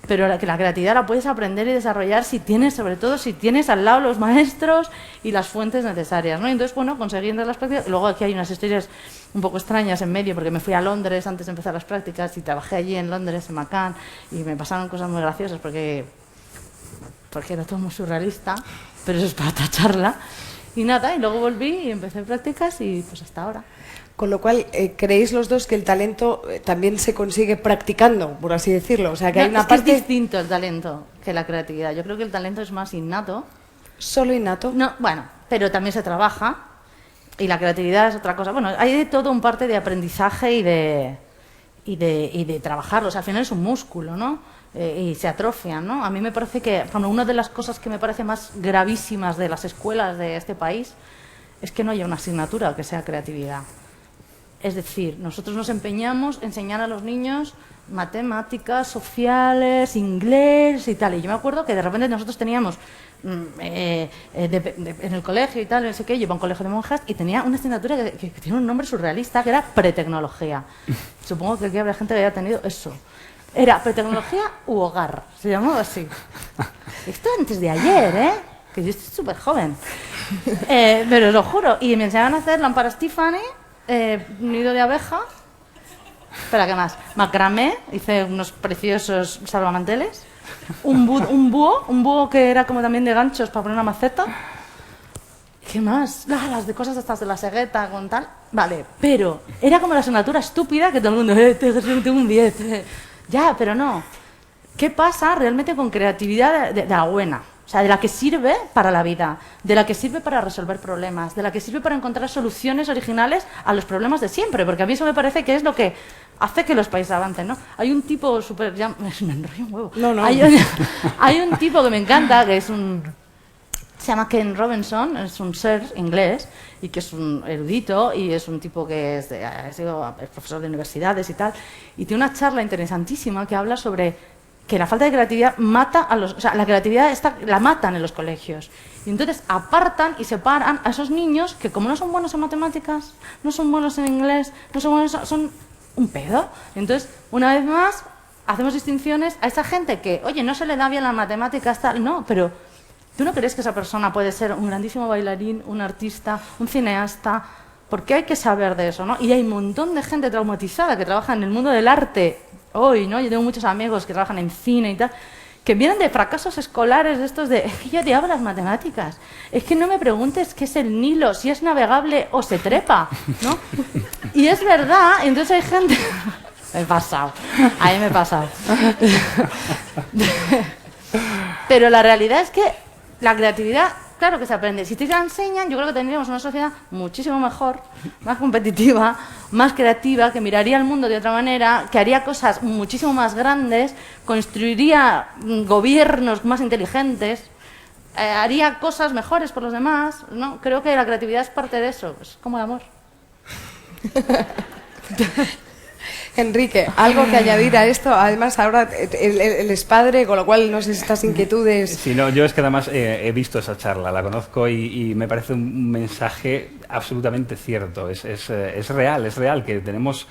Speaker 7: pero la creatividad la puedes aprender y desarrollar sobre todo si tienes al lado los maestros y las fuentes necesarias, ¿no? Entonces, bueno, consiguiendo las prácticas, luego aquí hay unas historias un poco extrañas en medio, porque me fui a Londres antes de empezar las prácticas y trabajé allí en Londres, en McCann, y me pasaron cosas muy graciosas porque era todo muy surrealista, pero eso es para otra charla. Y nada, y luego volví y empecé prácticas y pues hasta ahora.
Speaker 5: Con lo cual, ¿creéis los dos que el talento también se consigue practicando, por así decirlo? O sea, que hay una parte...
Speaker 7: es distinto el talento que la creatividad. Yo creo que el talento es más innato.
Speaker 5: ¿Solo innato?
Speaker 7: No, bueno, pero también se trabaja y la creatividad es otra cosa. Bueno, hay de todo un parte de aprendizaje y de trabajarlo. O sea, al final es un músculo, ¿no? Y se atrofian, ¿no? A mí me parece que, bueno, una de las cosas que me parece más gravísimas de las escuelas de este país es que no haya una asignatura que sea creatividad. Es decir, nosotros nos empeñamos en enseñar a los niños matemáticas, sociales, inglés y tal. Y yo me acuerdo que de repente nosotros teníamos en el colegio y tal, no sé qué, yo iba a un colegio de monjas y tenía una asignatura que tiene un nombre surrealista, que era pretecnología. Supongo que aquí habrá gente que haya tenido eso. Era pretecnología u hogar, se llamaba así. Esto antes de ayer, ¿eh? Que yo estoy súper joven. Pero os lo juro. Y me enseñaban a hacer lámparas Tiffany, nido de abeja. Espera, ¿qué más? Macramé, hice unos preciosos salvamanteles. Un búho que era como también de ganchos para poner una maceta. ¿Qué más? Las de cosas estas de la cegueta con tal. Vale, pero era como la asignatura estúpida que todo el mundo, tengo un 10. Ya, pero no. ¿Qué pasa realmente con creatividad de la buena? O sea, de la que sirve para la vida, de la que sirve para resolver problemas, de la que sirve para encontrar soluciones originales a los problemas de siempre, porque a mí eso me parece que es lo que hace que los países avancen, ¿no? Hay un tipo súper... Me enrollo un huevo.
Speaker 5: No.
Speaker 7: Hay un tipo que me encanta, que es se llama Ken Robinson, es un ser inglés y que es un erudito y es un tipo que es profesor de universidades y tal, y tiene una charla interesantísima que habla sobre que la falta de creatividad mata a los... O sea, la creatividad la matan en los colegios. Y entonces apartan y separan a esos niños que, como no son buenos en matemáticas, no son buenos en inglés, no son buenos... Son un pedo. Entonces, una vez más, hacemos distinciones a esa gente que, oye, no se le da bien las matemáticas, tal... No, pero ¿tú no crees que esa persona puede ser un grandísimo bailarín, un artista, un cineasta? Porque hay que saber de eso, ¿no? Y hay un montón de gente traumatizada que trabaja en el mundo del arte hoy, ¿no? Yo tengo muchos amigos que trabajan en cine y tal, que vienen de fracasos escolares de estos de, es que yo odiaba las matemáticas, es que no me preguntes qué es el Nilo, si es navegable o se trepa, ¿no? Y es verdad, entonces hay gente... Me he pasado, ahí me he pasado. Pero la realidad es que la creatividad, claro que se aprende. Si te la enseñan, yo creo que tendríamos una sociedad muchísimo mejor, más competitiva, más creativa, que miraría el mundo de otra manera, que haría cosas muchísimo más grandes, construiría gobiernos más inteligentes, haría cosas mejores por los demás, ¿no? Creo que la creatividad es parte de eso, es como el amor.
Speaker 5: Enrique, algo que añadir a esto. Además, ahora él es padre, con lo cual no sé si estas inquietudes...
Speaker 6: Sí, no, yo es que además he visto esa charla, la conozco y me parece un mensaje absolutamente cierto. Es real que tenemos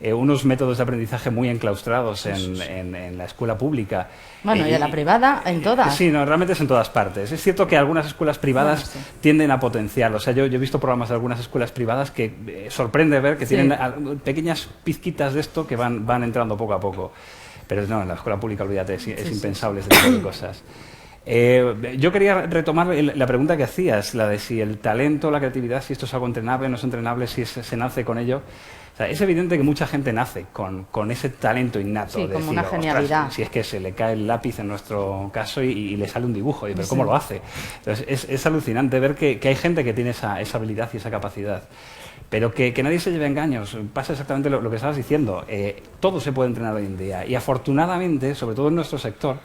Speaker 6: unos métodos de aprendizaje muy enclaustrados en la escuela pública.
Speaker 7: Bueno, y en la privada, en todas.
Speaker 6: Sí, no, realmente es en todas partes. Es cierto que algunas escuelas privadas tienden a potenciarlo. O sea, yo he visto programas de algunas escuelas privadas que sorprende ver que tienen pequeñas pizquitas de esto que van entrando poco a poco. Pero no, en la escuela pública, olvídate, es impensable ese tipo de cosas. Yo quería retomar la pregunta que hacías, la de si el talento, la creatividad, si esto es algo entrenable, no es entrenable, si se nace con ello. O sea, es evidente que mucha gente nace con ese talento innato.
Speaker 7: Sí,
Speaker 6: de
Speaker 7: como
Speaker 6: decir,
Speaker 7: una genialidad.
Speaker 6: Si es que se le cae el lápiz en nuestro caso y le sale un dibujo, pero ¿cómo lo hace? Entonces, es alucinante ver que hay gente que tiene esa habilidad y esa capacidad. Pero que nadie se lleve engaños. Pasa exactamente lo que estabas diciendo. Todo se puede entrenar hoy en día. Y afortunadamente, sobre todo en nuestro sector,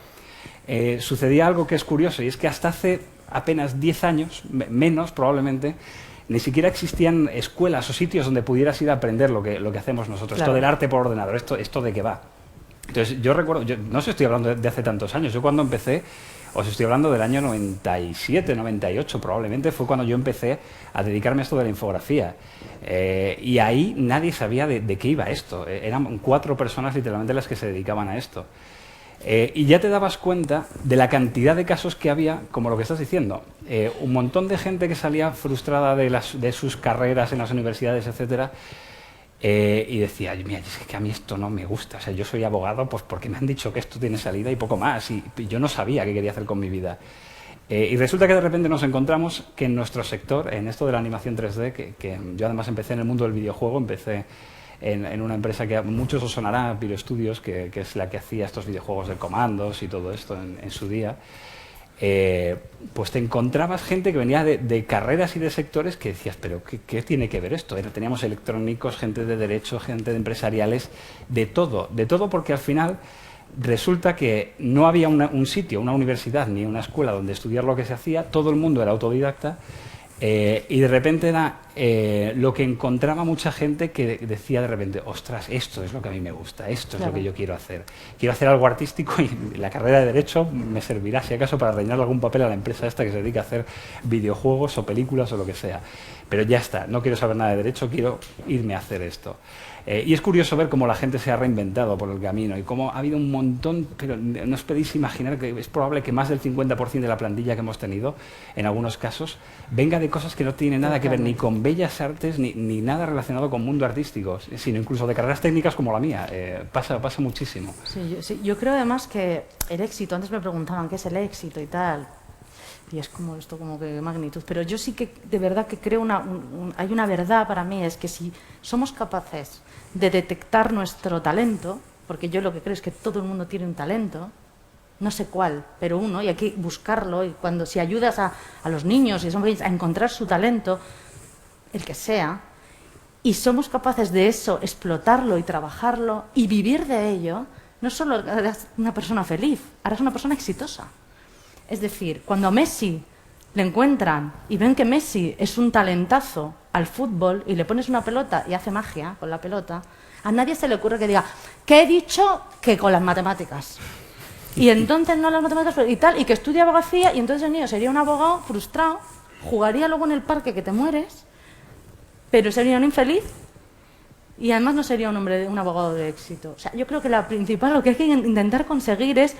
Speaker 6: sucedía algo que es curioso, y es que hasta hace apenas 10 años, menos probablemente, ni siquiera existían escuelas o sitios donde pudieras ir a aprender lo que hacemos nosotros. Claro. Esto del arte por ordenador, esto de qué va. Entonces, yo recuerdo, no sé, estoy hablando de hace tantos años, yo cuando empecé, Os estoy hablando del año 97, 98 probablemente, fue cuando yo empecé a dedicarme a esto de la infografía. Y ahí nadie sabía de qué iba esto. Eran 4 personas literalmente las que se dedicaban a esto. Y ya te dabas cuenta de la cantidad de casos que había, como lo que estás diciendo. Un montón de gente que salía frustrada de sus carreras en las universidades, etcétera. Y decía, mira, es que a mí esto no me gusta, o sea, yo soy abogado pues porque me han dicho que esto tiene salida y poco más, y yo no sabía qué quería hacer con mi vida. Y resulta que de repente nos encontramos que en nuestro sector, en esto de la animación 3D, que yo además empecé en el mundo del videojuego, empecé en una empresa que a muchos os sonará, Video Studios, que es la que hacía estos videojuegos de comandos y todo esto en su día. Pues te encontrabas gente que venía de carreras y de sectores que decías, pero ¿qué tiene que ver esto? Teníamos electrónicos, gente de derecho, gente de empresariales, de todo porque al final resulta que no había un sitio, una universidad ni una escuela donde estudiar lo que se hacía, todo el mundo era autodidacta. Y de repente era lo que encontraba mucha gente que decía de repente, ostras, esto es lo que a mí me gusta, esto es lo que yo quiero hacer. Quiero hacer algo artístico y la carrera de Derecho me servirá, si acaso, para rellenar algún papel a la empresa esta que se dedica a hacer videojuegos o películas o lo que sea. Pero ya está, no quiero saber nada de Derecho, quiero irme a hacer esto. Y es curioso ver cómo la gente se ha reinventado por el camino y cómo ha habido un montón, pero no os podéis imaginar que es probable que más del 50% de la plantilla que hemos tenido, en algunos casos, venga de cosas que no tienen nada que ver ni con bellas artes ni nada relacionado con mundo artístico, sino incluso de carreras técnicas como la mía. Pasa muchísimo.
Speaker 7: Sí, yo creo además que el éxito, antes me preguntaban qué es el éxito y tal, y es como esto, como que magnitud, pero yo sí que de verdad que creo hay una verdad para mí, es que si somos capaces de detectar nuestro talento, porque yo lo que creo es que todo el mundo tiene un talento, no sé cuál, pero uno, y hay que buscarlo, y si ayudas a los niños y son pequeños a encontrar su talento, el que sea, y somos capaces de eso, explotarlo y trabajarlo y vivir de ello, no solo eres una persona feliz, eres una persona exitosa. Es decir, cuando a Messi le encuentran y ven que Messi es un talentazo al fútbol y le pones una pelota y hace magia con la pelota, a nadie se le ocurre que diga, ¿qué he dicho? Que con las matemáticas. Y entonces no las matemáticas y tal, y que estudia abogacía, y entonces el niño sería un abogado frustrado, jugaría luego en el parque que te mueres, pero sería un infeliz y además no sería un abogado de éxito. O sea, yo creo que lo que hay que intentar conseguir es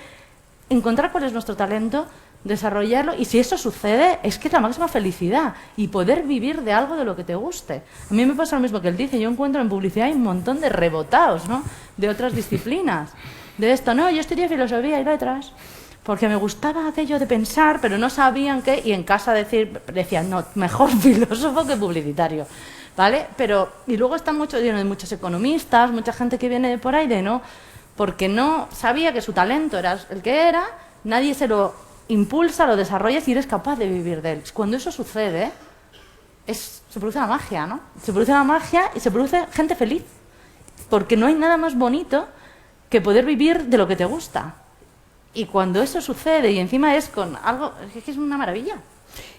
Speaker 7: encontrar cuál es nuestro talento, desarrollarlo, y si eso sucede, es que es la máxima felicidad y poder vivir de algo de lo que te guste. A mí me pasa lo mismo que él dice, yo encuentro en publicidad un montón de rebotados, ¿no?, de otras disciplinas. De esto, no, yo estudié filosofía y letras porque me gustaba aquello de pensar, pero no sabían qué, y en casa decían, no, mejor filósofo que publicitario, ¿vale? Pero, y luego están muchos economistas, mucha gente que viene de por ahí, no, porque no sabía que su talento era el que era, nadie se lo impulsa, lo desarrolla y eres capaz de vivir de él. Cuando eso sucede, se produce la magia, ¿no? Se produce la magia y se produce gente feliz, porque no hay nada más bonito que poder vivir de lo que te gusta. Y cuando eso sucede y encima es con algo, es que es una maravilla.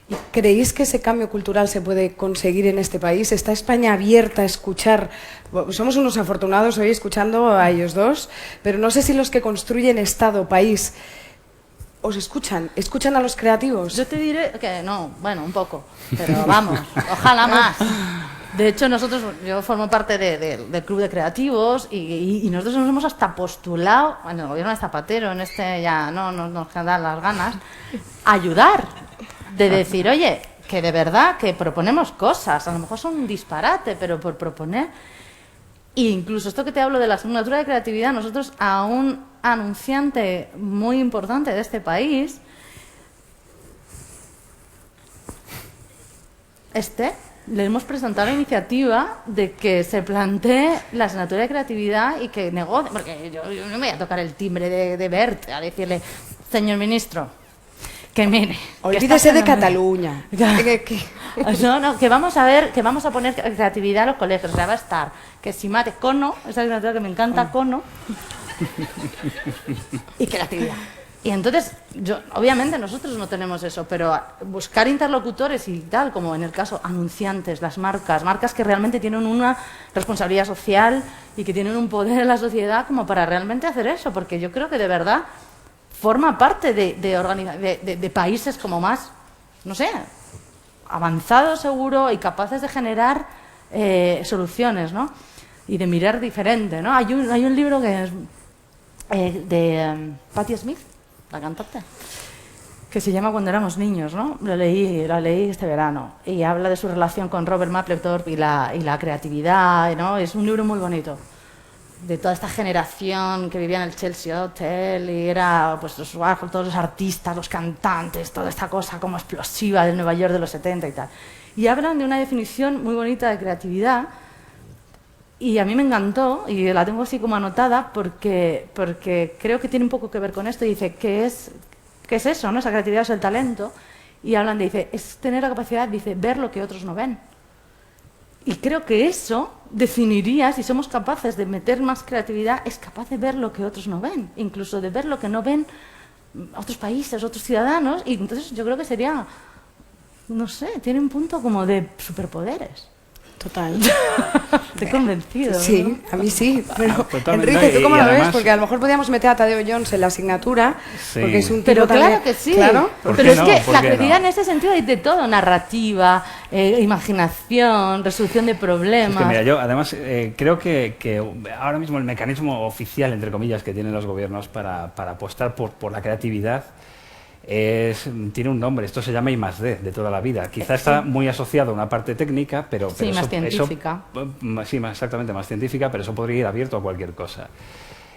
Speaker 5: ¿Y creéis que ese cambio cultural se puede conseguir en este país? ¿Está España abierta a escuchar? Somos unos afortunados hoy escuchando a ellos dos, pero no sé si los que construyen Estado, país, ¿os escuchan a los creativos?
Speaker 7: Yo te diré que no, bueno, un poco, pero vamos, ojalá más. De hecho, yo formo parte del club de creativos y nosotros nos hemos hasta postulado, en el gobierno de Zapatero, en este ya no nos dan las ganas, a ayudar, de decir, oye, que de verdad que proponemos cosas, a lo mejor son un disparate, pero por proponer. E incluso esto que te hablo de la asignatura de creatividad, nosotros a un anunciante muy importante de este país, le hemos presentado la iniciativa de que se plantee la asignatura de creatividad y que negocie, porque yo no me voy a tocar el timbre de Bert a decirle, señor ministro, que mire,
Speaker 5: olvídese de Cataluña.
Speaker 7: No, que vamos a ver, que vamos a poner creatividad a los colegios. O sea, va a estar que si mate Cono, esa asignatura que me encanta, Cono, y creatividad. Y entonces, obviamente nosotros no tenemos eso, pero buscar interlocutores y tal, como en el caso anunciantes, las marcas que realmente tienen una responsabilidad social y que tienen un poder en la sociedad como para realmente hacer eso, porque yo creo que de verdad forma parte de países como más, no sé, avanzados seguro y capaces de generar soluciones, ¿no? Y de mirar diferente, ¿no? Hay un libro que es de Patti Smith, la cantante, que se llama Cuando éramos niños, ¿no? Lo leí este verano y habla de su relación con Robert Mapplethorpe y la creatividad, ¿no? Es un libro muy bonito, de toda esta generación que vivía en el Chelsea Hotel y era pues todos los artistas, los cantantes, toda esta cosa como explosiva del Nueva York de los 70 y tal. Y hablan de una definición muy bonita de creatividad y a mí me encantó y la tengo así como anotada porque creo que tiene un poco que ver con esto. Y dice, ¿qué es eso, no? Esa creatividad es el talento. Y hablan de, dice, es tener la capacidad, dice, ver lo que otros no ven. Y creo que eso definiría, si somos capaces de meter más creatividad, es capaz de ver lo que otros no ven, incluso de ver lo que no ven otros países, otros ciudadanos, y entonces yo creo que sería, no sé, tiene un punto como de superpoderes.
Speaker 5: Total.
Speaker 7: Estoy convencido.
Speaker 5: Sí,
Speaker 7: ¿no?
Speaker 5: a mí sí. Pero,
Speaker 6: Totalmente.
Speaker 5: Enrique, ¿tú cómo lo
Speaker 6: además,
Speaker 5: ves? Porque a lo mejor podríamos meter a Tadeo Jones en la asignatura,
Speaker 6: sí.
Speaker 5: Porque es un tipo
Speaker 7: Pero claro
Speaker 5: también,
Speaker 7: que sí.
Speaker 5: Claro.
Speaker 7: Pero es que la
Speaker 6: qué
Speaker 7: creatividad
Speaker 6: no?
Speaker 7: en ese sentido hay de todo, narrativa, imaginación, resolución de problemas.
Speaker 6: Es que mira, yo además creo que ahora mismo el mecanismo oficial, entre comillas, que tienen los gobiernos para apostar por la creatividad tiene un nombre, esto se llama I+D, de toda la vida. Quizá está muy asociado a una parte técnica, pero
Speaker 7: Sí, más científica.
Speaker 6: Sí, exactamente, más científica, pero eso podría ir abierto a cualquier cosa.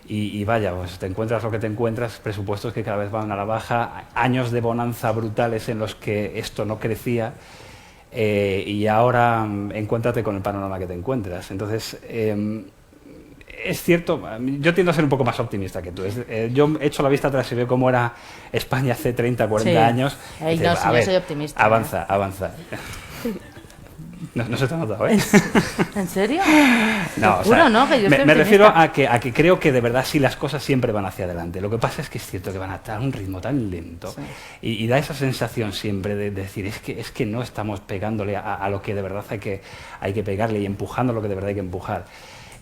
Speaker 6: Y vaya, pues te encuentras lo que te encuentras, presupuestos que cada vez van a la baja, años de bonanza brutales en los que esto no crecía, y ahora encuéntrate con el panorama que te encuentras. Entonces, es cierto, yo tiendo a ser un poco más optimista que tú. Yo he hecho la vista atrás y veo cómo era España hace 30, 40 años.
Speaker 7: Ey,
Speaker 6: dices,
Speaker 7: no, yo soy optimista.
Speaker 6: Avanza. No se te ha notado, ¿eh?
Speaker 7: ¿En serio?
Speaker 6: No,
Speaker 7: Te juro, ¿no? Que yo soy
Speaker 6: me refiero
Speaker 7: optimista.
Speaker 6: a que creo que de verdad sí las cosas siempre van hacia adelante. Lo que pasa es que es cierto que van a estar a un ritmo tan lento, sí. y da esa sensación siempre de decir es que no estamos pegándole a lo que de verdad hay que pegarle y empujando lo que de verdad hay que empujar.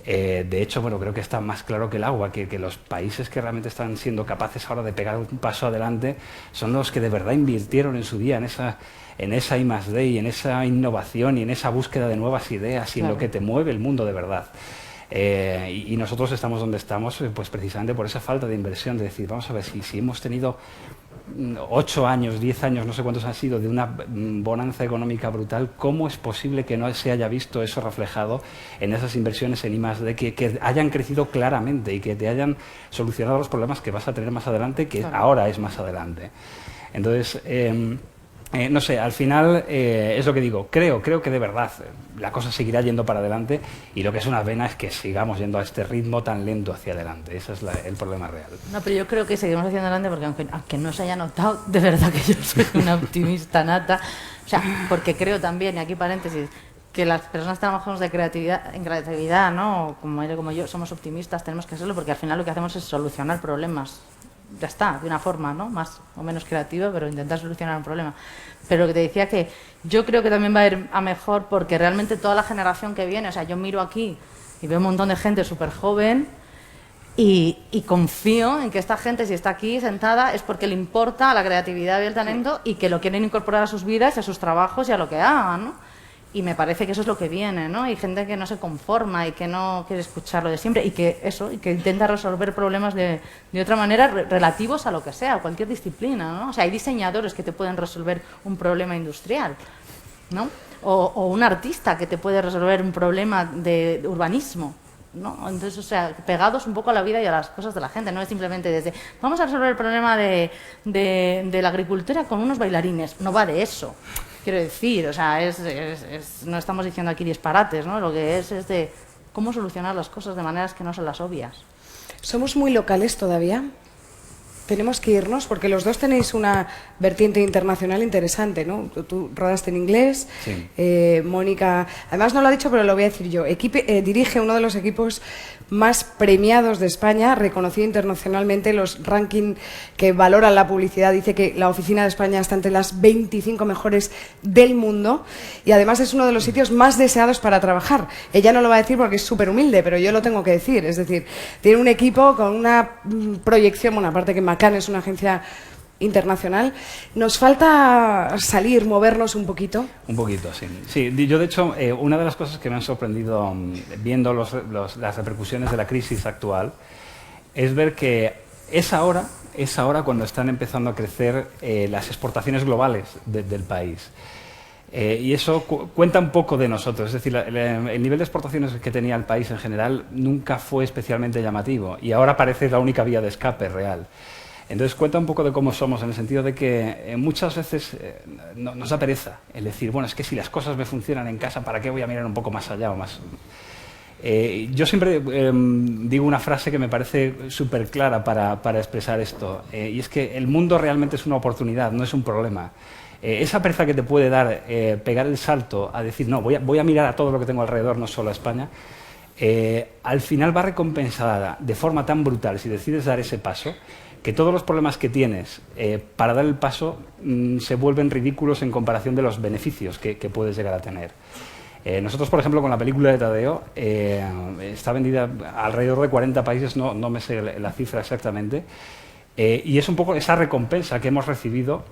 Speaker 6: De hecho, bueno, creo que está más claro que el agua, que los países que realmente están siendo capaces ahora de pegar un paso adelante son los que de verdad invirtieron en su día en esa I+D y en esa innovación y en esa búsqueda de nuevas ideas y en lo que te mueve el mundo de verdad. Y nosotros estamos donde estamos pues precisamente por esa falta de inversión, de decir, vamos a ver, si hemos tenido 8 años, 10 años, no sé cuántos han sido, de una bonanza económica brutal, ¿cómo es posible que no se haya visto eso reflejado en esas inversiones en I+D, que hayan crecido claramente y que te hayan solucionado los problemas que vas a tener más adelante, que ahora es más adelante? Entonces, no sé, al final es lo que digo, creo que de verdad la cosa seguirá yendo para adelante y lo que es una pena es que sigamos yendo a este ritmo tan lento hacia adelante. Ese es el problema real.
Speaker 7: No, pero yo creo que seguimos haciendo adelante porque aunque no se haya notado, de verdad que yo soy una optimista nata. O sea, porque creo también, y aquí paréntesis, que las personas que trabajamos en creatividad, ¿no? Como él, como yo, somos optimistas, tenemos que serlo porque al final lo que hacemos es solucionar problemas. Ya está, de una forma, ¿no? Más o menos creativa, pero intentar solucionar un problema. Pero lo que te decía que yo creo que también va a ir a mejor porque realmente toda la generación que viene, o sea, yo miro aquí y veo un montón de gente súper joven y confío en que esta gente, si está aquí sentada, es porque le importa la creatividad y el talento y que lo quieren incorporar a sus vidas, a sus trabajos y a lo que hagan, ¿no? Y me parece que eso es lo que viene, ¿no? Hay gente que no se conforma y que no quiere escuchar lo de siempre y que intenta resolver problemas de otra manera relativos a lo que sea, cualquier disciplina, ¿no? O sea, hay diseñadores que te pueden resolver un problema industrial, ¿no? O un artista que te puede resolver un problema de urbanismo, ¿no? Entonces, o sea, pegados un poco a la vida y a las cosas de la gente, no es simplemente desde vamos a resolver el problema de la agricultura con unos bailarines, no va de eso. Quiero decir, o sea, no estamos diciendo aquí disparates, ¿no? Lo que es de cómo solucionar las cosas de maneras que no son las obvias.
Speaker 5: ¿Somos muy locales todavía? Tenemos que irnos porque los dos tenéis una vertiente internacional interesante, ¿no? Tú rodaste en inglés, sí. Mónica, además no lo ha dicho, pero lo voy a decir yo. Dirige uno de los equipos más premiados de España, reconocido internacionalmente. Los rankings que valoran la publicidad dice que la oficina de España está entre las 25 mejores del mundo y además es uno de los sitios más deseados para trabajar. Ella no lo va a decir porque es súper humilde, pero yo lo tengo que decir. Es decir, tiene un equipo con una proyección, bueno, aparte que Cannes es una agencia internacional. ¿Nos falta salir, movernos un poquito?
Speaker 6: Un poquito, sí. Sí, yo de hecho, una de las cosas que me han sorprendido viendo las repercusiones de la crisis actual es ver que es ahora cuando están empezando a crecer las exportaciones globales del país. Y eso cuenta un poco de nosotros, es decir, el nivel de exportaciones que tenía el país en general nunca fue especialmente llamativo y ahora parece la única vía de escape real. Entonces cuenta un poco de cómo somos, en el sentido de que muchas veces nos da pereza el decir, bueno, es que si las cosas me funcionan en casa, ¿para qué voy a mirar un poco más allá o más? Yo siempre digo una frase que me parece súper clara para expresar esto, y es que el mundo realmente es una oportunidad, no es un problema. Esa pereza que te puede dar pegar el salto a decir, no, voy a mirar a todo lo que tengo alrededor, no solo a España, al final va recompensada de forma tan brutal si decides dar ese paso, que todos los problemas que tienes para dar el paso se vuelven ridículos en comparación de los beneficios que puedes llegar a tener. Nosotros, por ejemplo, con la película de Tadeo, está vendida alrededor de 40 países, no me sé la cifra exactamente, y es un poco esa recompensa que hemos recibido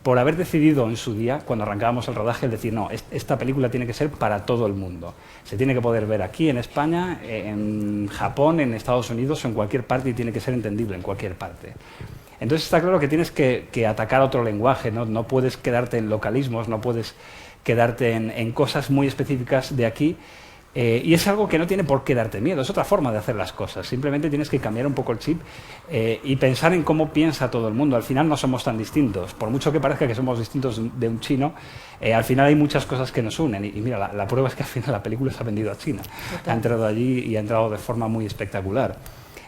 Speaker 6: por haber decidido en su día, cuando arrancábamos el rodaje, el decir, no, esta película tiene que ser para todo el mundo. Se tiene que poder ver aquí, en España, en Japón, en Estados Unidos o en cualquier parte, y tiene que ser entendible en cualquier parte. Entonces está claro que tienes que atacar otro lenguaje, no puedes quedarte en localismos, no puedes quedarte en cosas muy específicas de aquí, y es algo que no tiene por qué darte miedo, es otra forma de hacer las cosas. Simplemente tienes que cambiar un poco el chip y pensar en cómo piensa todo el mundo. Al final no somos tan distintos, por mucho que parezca que somos distintos de un chino, al final hay muchas cosas que nos unen, y mira, la prueba es que al final la película se ha vendido a China. Total. Ha entrado allí y ha entrado de forma muy espectacular.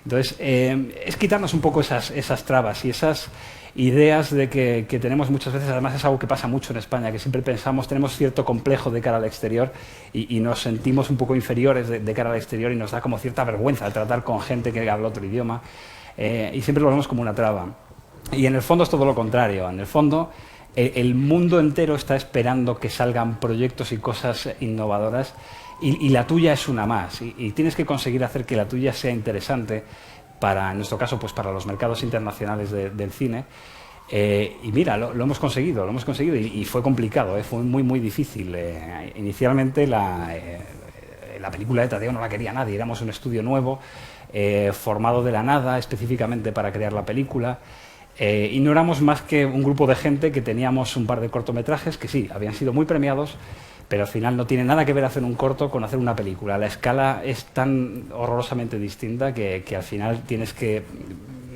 Speaker 6: Entonces, es quitarnos un poco esas trabas y esas ideas de que tenemos muchas veces. Además es algo que pasa mucho en España, que siempre tenemos cierto complejo de cara al exterior y nos sentimos un poco inferiores de cara al exterior, y nos da como cierta vergüenza tratar con gente que habla otro idioma, y siempre lo vemos como una traba. Y en el fondo es todo lo contrario. En el fondo el mundo entero está esperando que salgan proyectos y cosas innovadoras, y la tuya es una más, y tienes que conseguir hacer que la tuya sea interesante para, en nuestro caso, pues para los mercados internacionales del cine. Y mira, lo hemos conseguido, y fue complicado, fue muy, muy difícil. Inicialmente la película de Tadeo no la quería nadie, éramos un estudio nuevo, formado de la nada, específicamente para crear la película, y no éramos más que un grupo de gente que teníamos un par de cortometrajes que sí, habían sido muy premiados, pero al final no tiene nada que ver hacer un corto con hacer una película. La escala es tan horrorosamente distinta que al final tienes que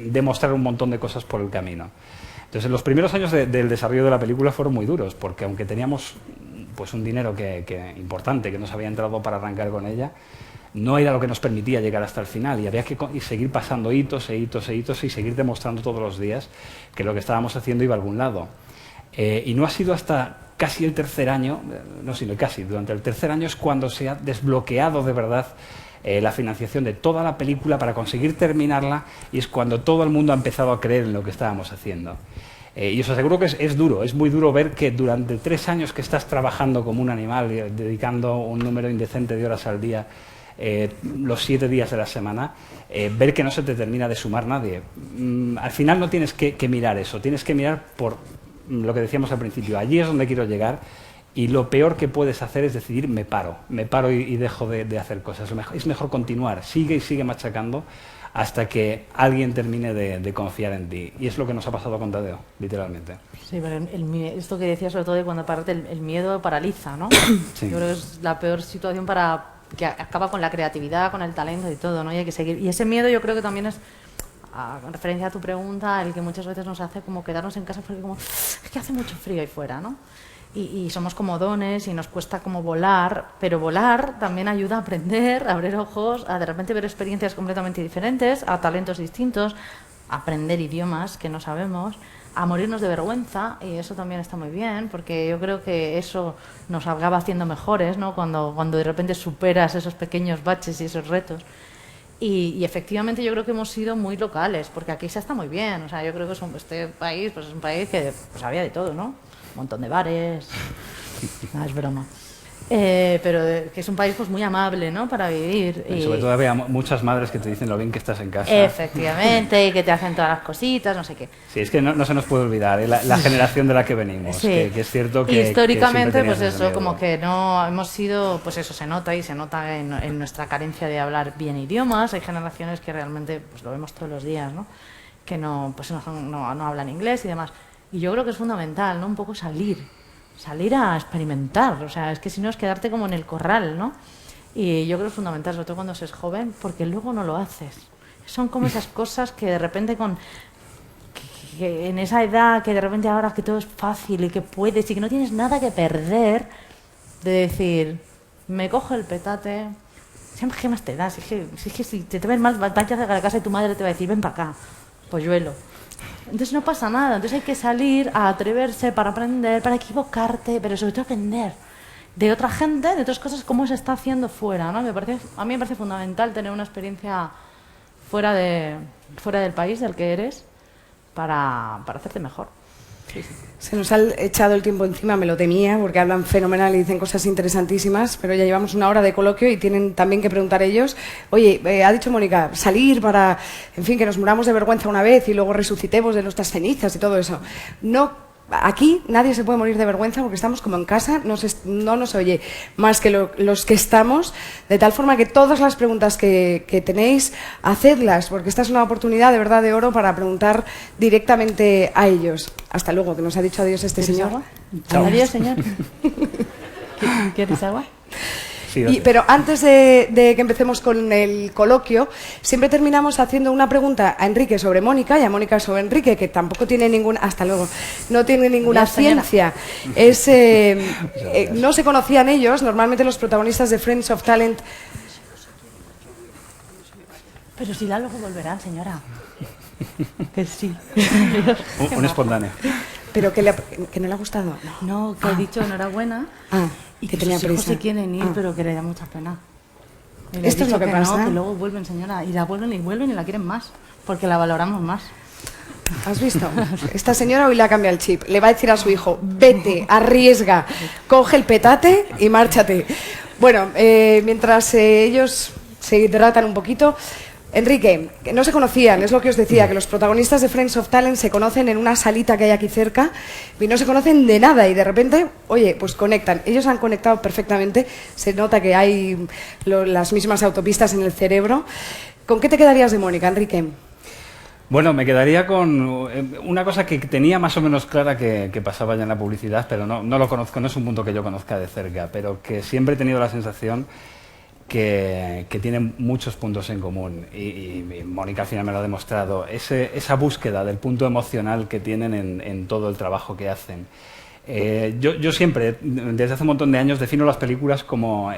Speaker 6: demostrar un montón de cosas por el camino. Entonces, los primeros años del desarrollo de la película fueron muy duros, porque aunque teníamos pues un dinero importante que nos había entrado para arrancar con ella, no era lo que nos permitía llegar hasta el final, y había que seguir pasando hitos y seguir demostrando todos los días que lo que estábamos haciendo iba a algún lado. Y no ha sido hasta casi el tercer año, durante el tercer año es cuando se ha desbloqueado de verdad la financiación de toda la película para conseguir terminarla, y es cuando todo el mundo ha empezado a creer en lo que estábamos haciendo. Y os aseguro que es duro, es muy duro ver que durante 3 años que estás trabajando como un animal, dedicando un número indecente de horas al día, los 7 días de la semana, ver que no se te termina de sumar nadie. Al final no tienes que mirar eso, tienes que mirar por lo que decíamos al principio, allí es donde quiero llegar, y lo peor que puedes hacer es decidir me paro y dejo de hacer cosas. Es mejor continuar, sigue y sigue machacando hasta que alguien termine de confiar en ti, y es lo que nos ha pasado con Tadeo, literalmente.
Speaker 7: Sí, pero esto que decías, sobre todo de cuando parte el miedo paraliza, ¿no? Sí. Yo creo que es la peor situación que acaba con la creatividad, con el talento y todo, ¿no? Y hay que seguir. Y ese miedo yo creo que también es, en referencia a tu pregunta, el que muchas veces nos hace como quedarnos en casa porque como es que hace mucho frío ahí fuera, ¿no? Y somos comodones y nos cuesta como volar, pero volar también ayuda a aprender, a abrir ojos, a de repente ver experiencias completamente diferentes, a talentos distintos, a aprender idiomas que no sabemos, a morirnos de vergüenza, y eso también está muy bien, porque yo creo que eso nos acaba haciendo mejores, ¿no? Cuando de repente superas esos pequeños baches y esos retos. Y efectivamente yo creo que hemos sido muy locales, porque aquí se está muy bien. O sea, yo creo que este país pues es un país que pues había de todo, ¿no? Un montón de bares. No, es broma. pero que es un país pues muy amable, ¿no?, para vivir.
Speaker 6: Y sobre todo había muchas madres que te dicen lo bien que estás en casa.
Speaker 7: Efectivamente, y que te hacen todas las cositas, no sé qué.
Speaker 6: Sí, es que no se nos puede olvidar la generación de la que venimos,
Speaker 7: Sí.
Speaker 6: que es cierto que
Speaker 7: históricamente,
Speaker 6: que
Speaker 7: pues
Speaker 6: siempre
Speaker 7: eso,
Speaker 6: tenías
Speaker 7: como
Speaker 6: miedo.
Speaker 7: que no hemos sido, pues eso se nota en nuestra carencia de hablar bien idiomas. Hay generaciones que realmente, pues lo vemos todos los días, ¿no?, que no hablan inglés y demás. Y yo creo que es fundamental, ¿no?, un poco salir a experimentar. O sea, es que si no es quedarte como en el corral, ¿no? Y yo creo que es fundamental, sobre todo cuando se es joven, porque luego no lo haces. Son como esas cosas que de repente que en esa edad, que de repente ahora que todo es fácil y que puedes y que no tienes nada que perder, de decir, me cojo el petate, siempre qué más te da, si es que si te ves mal, vas a llegar a casa y tu madre te va a decir, ven para acá, polluelo. Entonces no pasa nada, entonces hay que salir a atreverse para aprender, para equivocarte, pero sobre todo aprender de otra gente, de otras cosas, cómo se está haciendo fuera, ¿no? A mí me parece fundamental tener una experiencia fuera del país del que eres para hacerte mejor. Sí.
Speaker 5: Se nos ha echado el tiempo encima, me lo temía, porque hablan fenomenal y dicen cosas interesantísimas, pero ya llevamos una hora de coloquio y tienen también que preguntar ellos. Oye, ha dicho Mónica, salir para, en fin, que nos muramos de vergüenza una vez y luego resucitemos de nuestras cenizas y todo eso. No. Aquí nadie se puede morir de vergüenza porque estamos como en casa, no nos oye más que los que estamos, de tal forma que todas las preguntas que tenéis, hacedlas, porque esta es una oportunidad de verdad de oro para preguntar directamente a ellos. Hasta luego, que nos ha dicho adiós este señor.
Speaker 7: Agua? Adiós, señor. ¿Quieres agua?
Speaker 6: Sí,
Speaker 5: pero antes de que empecemos con el coloquio, siempre terminamos haciendo una pregunta a Enrique sobre Mónica y a Mónica sobre Enrique, que tampoco tiene no tiene ninguna ciencia. No se conocían ellos, normalmente los protagonistas de Friends of Talent.
Speaker 7: Pero si luego volverán, señora. Que sí.
Speaker 6: Un espontáneo.
Speaker 5: Pero que no le ha gustado.
Speaker 7: No, que he dicho enhorabuena. Y que
Speaker 5: tenía
Speaker 7: sus hijos
Speaker 5: prisa.
Speaker 7: se quieren ir, pero que le da mucha pena.
Speaker 5: Esto es lo que pasa.
Speaker 7: No, que luego vuelven, señora, y la vuelven y la quieren más, porque la valoramos más.
Speaker 5: ¿Has visto? Esta señora hoy le ha cambiado el chip. Le va a decir a su hijo, vete, arriesga, coge el petate y márchate. Bueno, mientras ellos se hidratan un poquito, Enrique, que no se conocían, es lo que os decía, que los protagonistas de Friends of Talent se conocen en una salita que hay aquí cerca y no se conocen de nada y de repente, oye, pues conectan. Ellos han conectado perfectamente, se nota que hay las mismas autopistas en el cerebro. ¿Con qué te quedarías de Mónica, Enrique?
Speaker 6: Bueno, me quedaría con una cosa que tenía más o menos clara que pasaba ya en la publicidad, pero no lo conozco, no es un punto que yo conozca de cerca, pero que siempre he tenido la sensación que tienen muchos puntos en común y Mónica al final me lo ha demostrado, esa búsqueda del punto emocional que tienen en todo el trabajo que hacen. Yo siempre, desde hace un montón de años, defino las películas como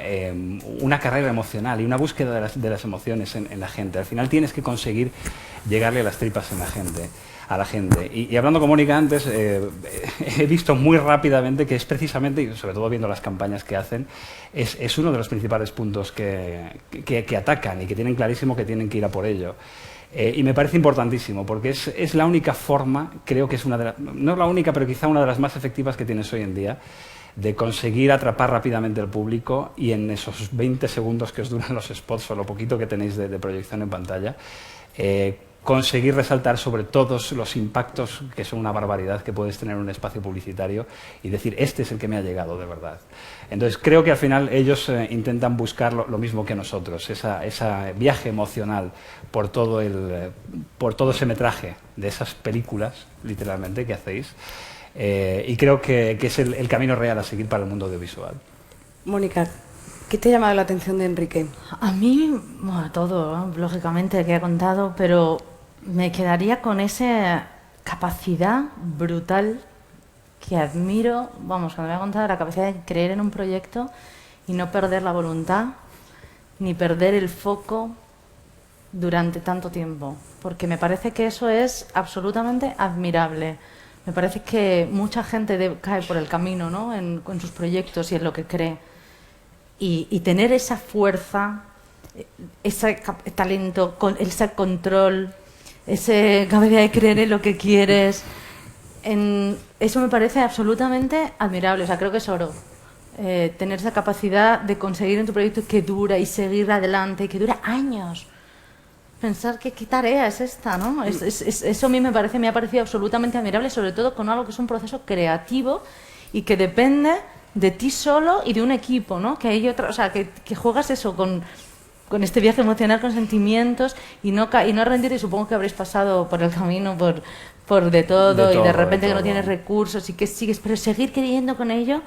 Speaker 6: una carrera emocional y una búsqueda de las emociones en la gente. Al final tienes que conseguir llegarle a las tripas a la gente. Y hablando con Mónica antes, he visto muy rápidamente que es precisamente, y sobre todo viendo las campañas que hacen, es uno de los principales puntos que atacan y que tienen clarísimo que tienen que ir a por ello. Y me parece importantísimo, porque es la única forma, creo que es no es la única, pero quizá una de las más efectivas que tienes hoy en día, de conseguir atrapar rápidamente al público y en esos 20 segundos que os duran los spots o lo poquito que tenéis de proyección en pantalla, conseguir resaltar sobre todos los impactos, que son una barbaridad, que puedes tener en un espacio publicitario y decir, este es el que me ha llegado de verdad. Entonces creo que al final ellos intentan buscar lo mismo que nosotros, ese viaje emocional por todo ese metraje de esas películas, literalmente, que hacéis, y creo que es el camino real a seguir para el mundo audiovisual.
Speaker 5: Mónica, ¿qué te ha llamado la atención de Enrique?
Speaker 7: A mí, bueno, todo, ¿no? Lógicamente, que he contado, pero me quedaría con esa capacidad brutal que admiro, vamos, cuando me ha contado la capacidad de creer en un proyecto y no perder la voluntad, ni perder el foco durante tanto tiempo, porque me parece que eso es absolutamente admirable. Me parece que mucha gente cae por el camino, ¿no?, en sus proyectos y en lo que cree. Y tener esa fuerza, ese talento, ese control, esa capacidad de creer en lo que quieres, eso me parece absolutamente admirable. O sea, creo que es oro. tener esa capacidad de conseguir en tu proyecto que dura y seguir adelante, que dura años. Pensar qué tarea es esta, ¿no? Eso a mí me ha parecido absolutamente admirable, sobre todo con algo que es un proceso creativo y que depende de ti solo y de un equipo, ¿no? Que hay otra, o sea, que juegas eso con este viaje emocional, con sentimientos y no rendirte. Y supongo que habréis pasado por el camino por de todo y de repente que no tienes recursos y que sigues, pero seguir creyendo con ello.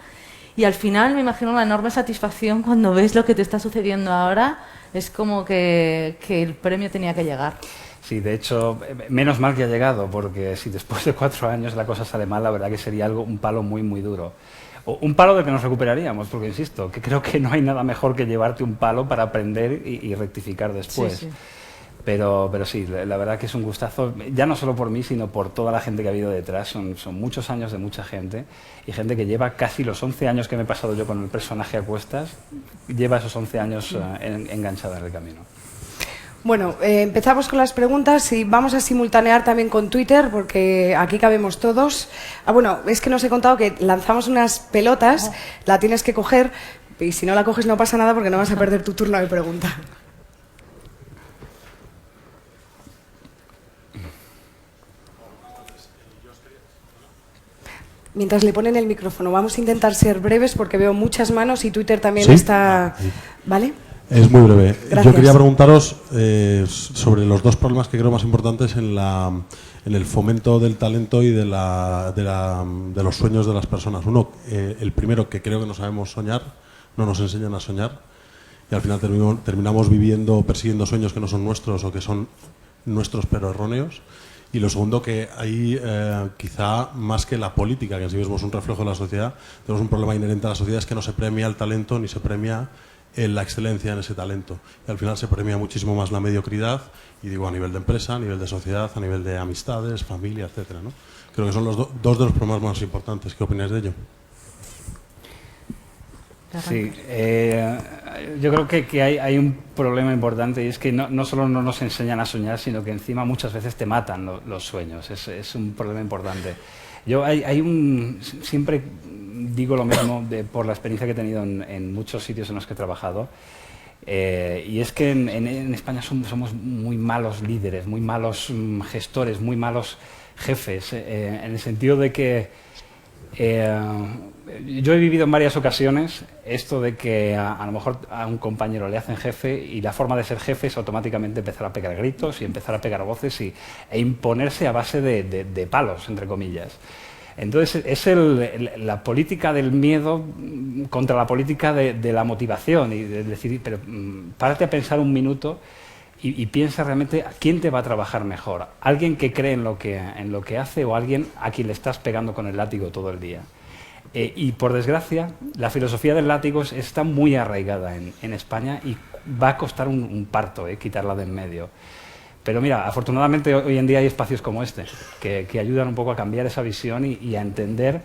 Speaker 7: Y al final me imagino una enorme satisfacción cuando ves lo que te está sucediendo ahora. Es como que el premio tenía que llegar.
Speaker 6: Sí, de hecho, menos mal que ha llegado, porque si después de 4 años la cosa sale mal, la verdad que sería un palo muy, muy duro. O un palo del que nos recuperaríamos, porque insisto, que creo que no hay nada mejor que llevarte un palo para aprender y rectificar después.
Speaker 7: Sí.
Speaker 6: Pero sí, la verdad que es un gustazo, ya no solo por mí, sino por toda la gente que ha habido detrás. Son muchos años de mucha gente, y gente que lleva casi los 11 años que me he pasado yo con el personaje a cuestas, lleva esos 11 años enganchada en el camino.
Speaker 5: Bueno, empezamos con las preguntas y vamos a simultanear también con Twitter, porque aquí cabemos todos. Bueno, es que nos he contado que lanzamos unas pelotas, la tienes que coger, y si no la coges no pasa nada porque no vas a perder tu turno de pregunta. Mientras le ponen el micrófono, vamos a intentar ser breves porque veo muchas manos y Twitter también está... ¿Vale?
Speaker 17: Es muy breve.
Speaker 5: Gracias.
Speaker 17: Yo quería preguntaros sobre los dos problemas que creo más importantes en el fomento del talento y de los sueños de las personas. Uno, el primero, que creo que no sabemos soñar, no nos enseñan a soñar, y al final terminamos persiguiendo sueños que no son nuestros o que son nuestros pero erróneos. Y lo segundo, que ahí quizá más que la política, que en sí mismo es un reflejo de la sociedad, tenemos un problema inherente a la sociedad, es que no se premia el talento ni se premia la excelencia en ese talento. Y al final se premia muchísimo más la mediocridad, y digo a nivel de empresa, a nivel de sociedad, a nivel de amistades, familia, etcétera, ¿no? Creo que son los dos de los problemas más importantes. ¿Qué opináis de ello?
Speaker 6: Sí, yo creo que hay un problema importante, y es que no solo no nos enseñan a soñar, sino que encima muchas veces te matan los sueños. Es un problema importante. Yo siempre digo lo mismo por la experiencia que he tenido en muchos sitios en los que he trabajado, y es que en España somos muy malos líderes, muy malos gestores, muy malos jefes, en el sentido de que yo he vivido en varias ocasiones esto de que a lo mejor a un compañero le hacen jefe, y la forma de ser jefe es automáticamente empezar a pegar gritos y empezar a pegar voces e imponerse a base de palos, entre comillas. Entonces es la política del miedo contra la política de la motivación, y de decir, pero párate a pensar un minuto y piensa realmente quién te va a trabajar mejor, alguien que cree en lo que hace, o alguien a quien le estás pegando con el látigo todo el día. Y por desgracia, la filosofía del látigo está muy arraigada en España, y va a costar un parto quitarla de en medio. Pero mira, afortunadamente hoy en día hay espacios como este, que ayudan un poco a cambiar esa visión y a entender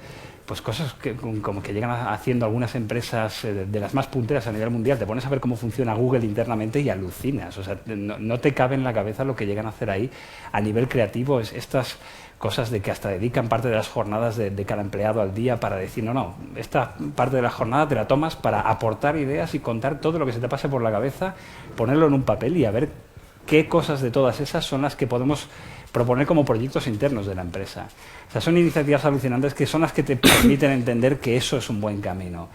Speaker 6: pues cosas como que llegan haciendo algunas empresas de las más punteras a nivel mundial. Te pones a ver cómo funciona Google internamente y alucinas. O sea, no te cabe en la cabeza lo que llegan a hacer ahí a nivel creativo. Estas cosas de que hasta dedican parte de las jornadas de cada empleado al día para decir, no, esta parte de la jornada te la tomas para aportar ideas y contar todo lo que se te pase por la cabeza, ponerlo en un papel y a ver qué cosas de todas esas son las que podemos proponer como proyectos internos de la empresa. O sea, son iniciativas alucinantes que son las que te permiten entender que eso es un buen camino.